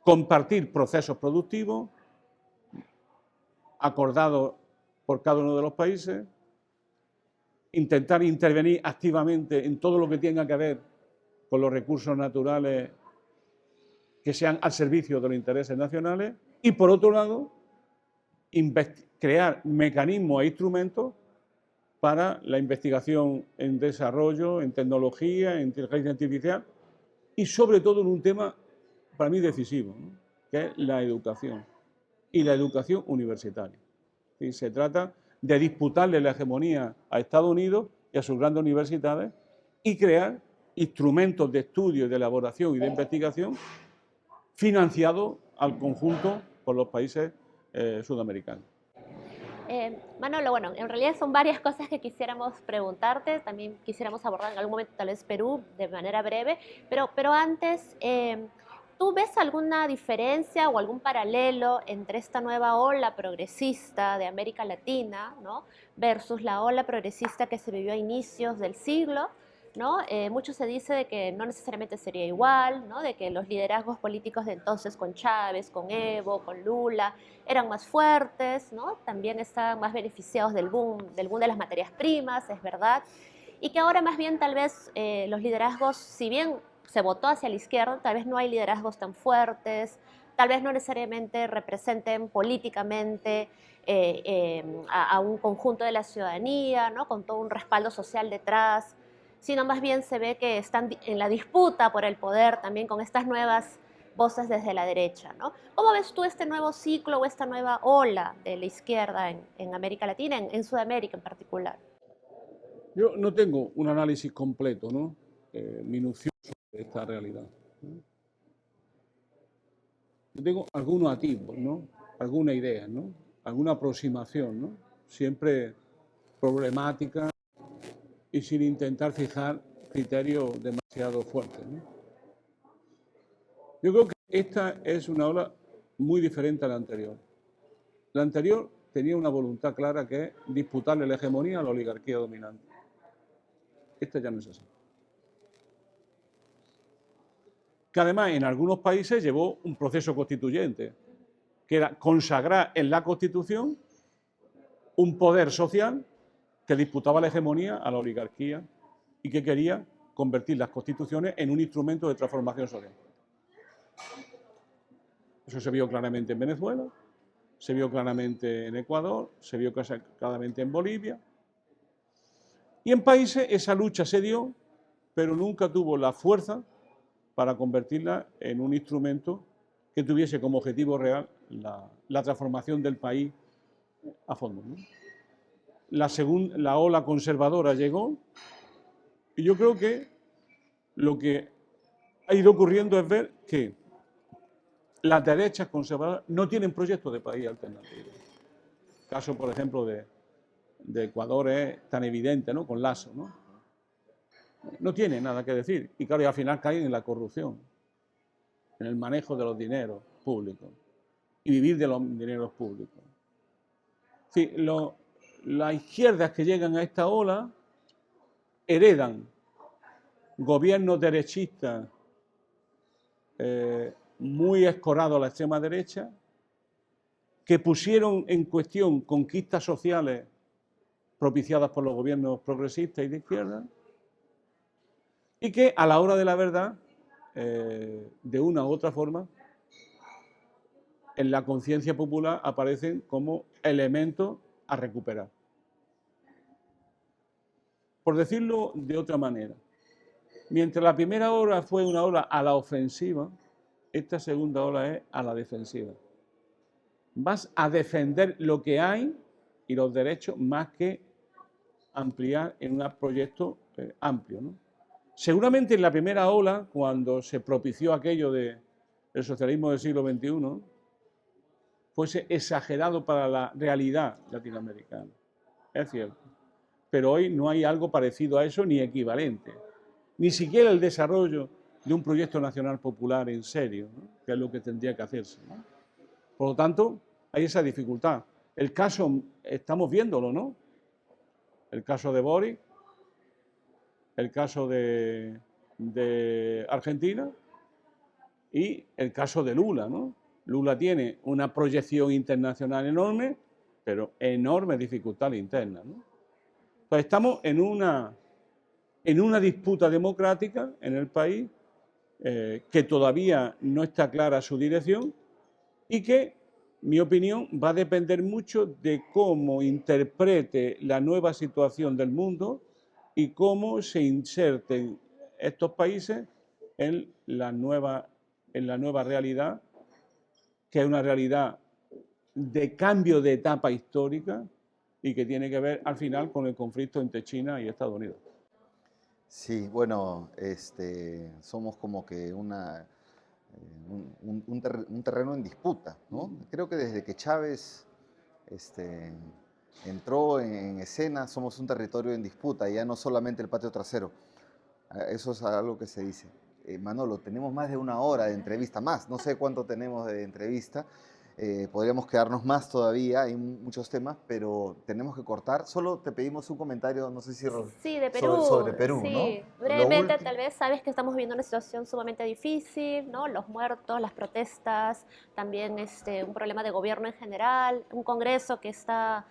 Compartir procesos productivos acordados por cada uno de los países, intentar intervenir activamente en todo lo que tenga que ver con los recursos naturales que sean al servicio de los intereses nacionales y, por otro lado, crear mecanismos e instrumentos para la investigación en desarrollo, en tecnología, en inteligencia artificial y sobre todo en un tema para mí decisivo, ¿no?, que es la educación y la educación universitaria. ¿Sí? Se trata de disputarle la hegemonía a Estados Unidos y a sus grandes universidades y crear instrumentos de estudio, de elaboración y de investigación financiados al conjunto por los países sudamericanos. Manolo, bueno, en realidad son varias cosas que quisiéramos preguntarte, también quisiéramos abordar en algún momento tal vez Perú de manera breve, pero antes, ¿tú ves alguna diferencia o algún paralelo entre esta nueva ola progresista de América Latina, ¿no?, versus la ola progresista que se vivió a inicios del siglo? ¿No? Mucho se dice de que no necesariamente sería igual, ¿no?, de que los liderazgos políticos de entonces con Chávez, con Evo, con Lula, eran más fuertes, ¿no? También estaban más beneficiados del boom de las materias primas, es verdad, y que ahora más bien tal vez los liderazgos, si bien se votó hacia la izquierda, tal vez no hay liderazgos tan fuertes, tal vez no necesariamente representen políticamente a un conjunto de la ciudadanía, ¿no?, con todo un respaldo social detrás, sino más bien se ve que están en la disputa por el poder también con estas nuevas voces desde la derecha, ¿no? ¿Cómo ves tú este nuevo ciclo o esta nueva ola de la izquierda en América Latina, en Sudamérica en particular? Yo no tengo un análisis completo, ¿no?, minucioso de esta realidad, ¿no? Yo tengo algunos atisbos, ¿no?, alguna idea, ¿no?, alguna aproximación, ¿no?, siempre problemática y sin intentar fijar criterios demasiado fuertes, ¿no? Yo creo que esta es una ola muy diferente a la anterior. La anterior tenía una voluntad clara, que es disputarle la hegemonía a la oligarquía dominante. Esta ya no es así. Que además en algunos países llevó un proceso constituyente, que era consagrar en la Constitución un poder social que disputaba la hegemonía a la oligarquía y que quería convertir las constituciones en un instrumento de transformación social. Eso se vio claramente en Venezuela, se vio claramente en Ecuador, se vio claramente en Bolivia. Y en países esa lucha se dio, pero nunca tuvo la fuerza para convertirla en un instrumento que tuviese como objetivo real la transformación del país a fondo, ¿no? La ola conservadora llegó y yo creo que lo que ha ido ocurriendo es ver que las derechas conservadoras no tienen proyectos de país alternativo. El caso, por ejemplo, de Ecuador es tan evidente, ¿no?, con Lasso, ¿no? No tiene nada que decir y claro, y al final caen en la corrupción, en el manejo de los dineros públicos y vivir de los dineros públicos. Sí, las izquierdas que llegan a esta ola heredan gobiernos derechistas muy escorados a la extrema derecha, que pusieron en cuestión conquistas sociales propiciadas por los gobiernos progresistas y de izquierda, y que a la hora de la verdad, de una u otra forma, en la conciencia popular aparecen como elementos a recuperar. Por decirlo de otra manera, mientras la primera ola fue una ola a la ofensiva, esta segunda ola es a la defensiva. Vas a defender lo que hay y los derechos más que ampliar en un proyecto amplio, ¿no? Seguramente en la primera ola, cuando se propició aquello del socialismo del siglo XXI, fuese exagerado para la realidad latinoamericana. Es cierto. Pero hoy no hay algo parecido a eso ni equivalente. Ni siquiera el desarrollo de un proyecto nacional popular en serio, ¿no? Que es lo que tendría que hacerse, ¿no? Por lo tanto, hay esa dificultad. El caso, estamos viéndolo, ¿no? El caso de Boric, el caso de Argentina y el caso de Lula, ¿no? Lula tiene una proyección internacional enorme, pero enorme dificultad interna, ¿no? Pues estamos en una disputa democrática en el país que todavía no está clara su dirección y que, mi opinión, va a depender mucho de cómo interprete la nueva situación del mundo y cómo se inserten estos países en la nueva realidad, que es una realidad de cambio de etapa histórica y que tiene que ver al final con el conflicto entre China y Estados Unidos. Sí, bueno, somos como que un terreno en disputa, ¿no? Creo que desde que Chávez entró en escena, somos un territorio en disputa, ya no solamente el patio trasero. Eso es algo que se dice. Manolo, tenemos más de una hora de entrevista, más, no sé cuánto tenemos de entrevista. Podríamos quedarnos más todavía, hay muchos temas, pero tenemos que cortar. Solo te pedimos un comentario, no sé si Sí, de Perú. sobre Perú, sí. ¿no? Brevemente, tal vez sabes que estamos viviendo una situación sumamente difícil, ¿no? Los muertos, las protestas, también un problema de gobierno en general, un Congreso que está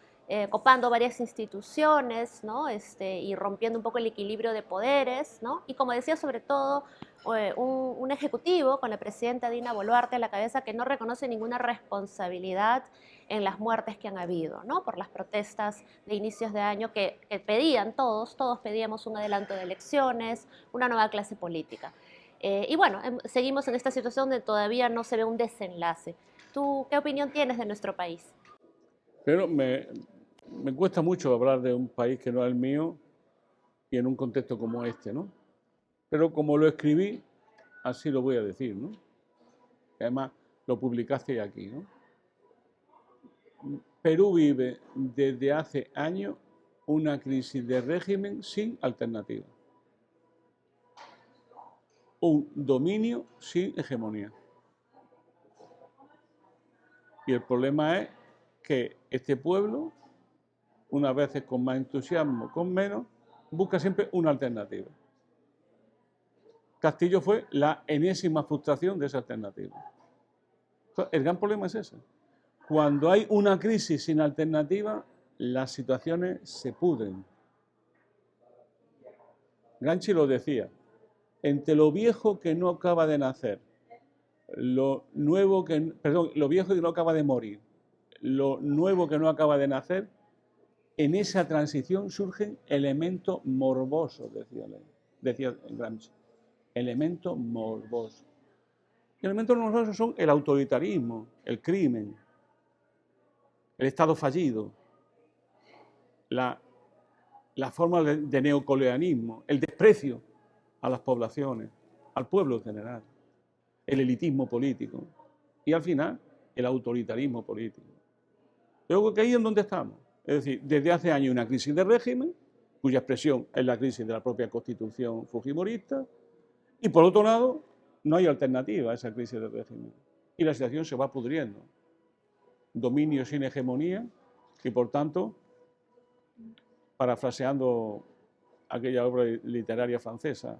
copando varias instituciones, ¿no? Y rompiendo un poco el equilibrio de poderes, ¿no? Y como decía, sobre todo, un ejecutivo con la presidenta Dina Boluarte a la cabeza que no reconoce ninguna responsabilidad en las muertes que han habido, ¿no? Por las protestas de inicios de año que pedían todos pedíamos un adelanto de elecciones, una nueva clase política. Y bueno, seguimos en esta situación donde todavía no se ve un desenlace. ¿Tú qué opinión tienes de nuestro país? Pero me cuesta mucho hablar de un país que no es el mío y en un contexto como este, ¿no? Pero como lo escribí, así lo voy a decir, ¿no? Además, lo publicaste aquí, ¿no? Perú vive desde hace años una crisis de régimen sin alternativa. Un dominio sin hegemonía. Y el problema es que este pueblo, unas veces con más entusiasmo, con menos, busca siempre una alternativa. Castillo fue la enésima frustración de esa alternativa. El gran problema es ese. Cuando hay una crisis sin alternativa, las situaciones se pudren. Gramsci lo decía, entre lo viejo que no acaba de nacer, lo viejo que no acaba de morir, lo nuevo que no acaba de nacer, en esa transición surgen elementos morbosos, decía Gramsci. Elementos morbosos. Y elementos morbosos son el autoritarismo, el crimen, el Estado fallido, la forma de neocolonialismo, el desprecio a las poblaciones, al pueblo en general, el elitismo político y al final el autoritarismo político. Yo creo que ahí es donde estamos. Es decir, desde hace años una crisis de régimen, cuya expresión es la crisis de la propia constitución fujimorista, y por otro lado, no hay alternativa a esa crisis de régimen. Y la situación se va pudriendo. Dominio sin hegemonía y, por tanto, parafraseando aquella obra literaria francesa,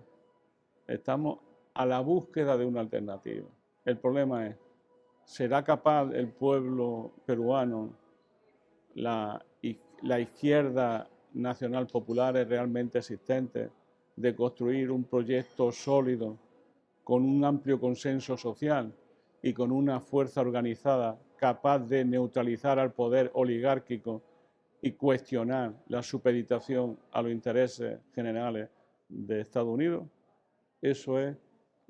estamos a la búsqueda de una alternativa. El problema es, ¿será capaz el pueblo peruano, la izquierda nacional popular realmente existente, de construir un proyecto sólido con un amplio consenso social y con una fuerza organizada capaz de neutralizar al poder oligárquico y cuestionar la supeditación a los intereses generales de Estados Unidos, eso es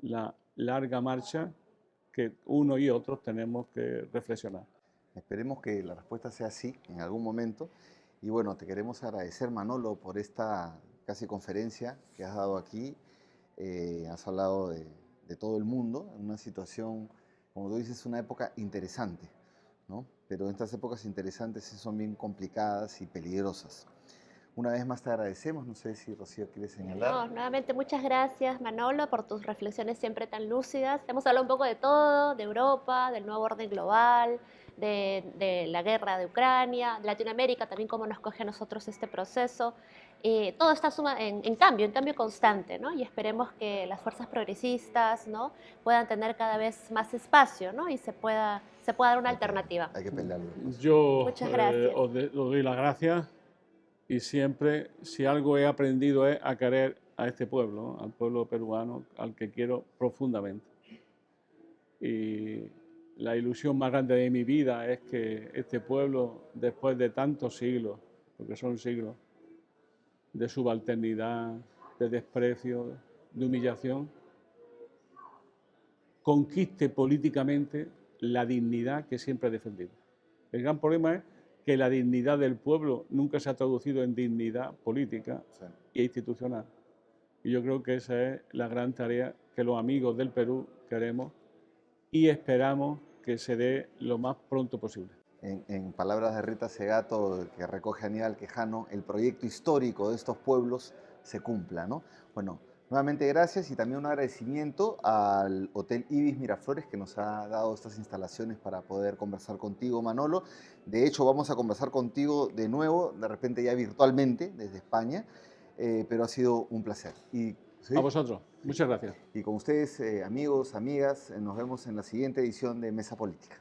la larga marcha que uno y otros tenemos que reflexionar. Esperemos que la respuesta sea sí en algún momento. Y bueno, te queremos agradecer, Manolo, por esta casi conferencia que has dado aquí. Has hablado de todo el mundo, en una situación, como tú dices, una época interesante, ¿no? Pero estas épocas interesantes sí son bien complicadas y peligrosas. Una vez más te agradecemos, no sé si Rocío quiere señalar. No, nuevamente muchas gracias, Manolo, por tus reflexiones siempre tan lúcidas. Hemos hablado un poco de todo, de Europa, del nuevo orden global, de la guerra de Ucrania, Latinoamérica, también cómo nos coge a nosotros este proceso. Todo está en cambio constante, ¿no? Y esperemos que las fuerzas progresistas, ¿no?, puedan tener cada vez más espacio, ¿no?, y se pueda dar una alternativa. Hay que pelearlo. Yo Muchas gracias. os doy las gracias y siempre, si algo he aprendido es a querer a este pueblo, ¿no?, al pueblo peruano, al que quiero profundamente. Y la ilusión más grande de mi vida es que este pueblo, después de tantos siglos, porque son siglos, de subalternidad, de desprecio, de humillación, conquiste políticamente la dignidad que siempre ha defendido. El gran problema es que la dignidad del pueblo nunca se ha traducido en dignidad política e institucional. Y yo creo que esa es la gran tarea que los amigos del Perú queremos y esperamos que se dé lo más pronto posible. En palabras de Rita Segato, que recoge Aníbal Quijano, el proyecto histórico de estos pueblos se cumpla, ¿no? Bueno, nuevamente gracias y también un agradecimiento al Hotel Ibis Miraflores que nos ha dado estas instalaciones para poder conversar contigo, Manolo. De hecho, vamos a conversar contigo de nuevo, de repente ya virtualmente, desde España, pero ha sido un placer. ¿Sí? A vosotros, muchas gracias. Y con ustedes, amigos, amigas, nos vemos en la siguiente edición de Mesa Política.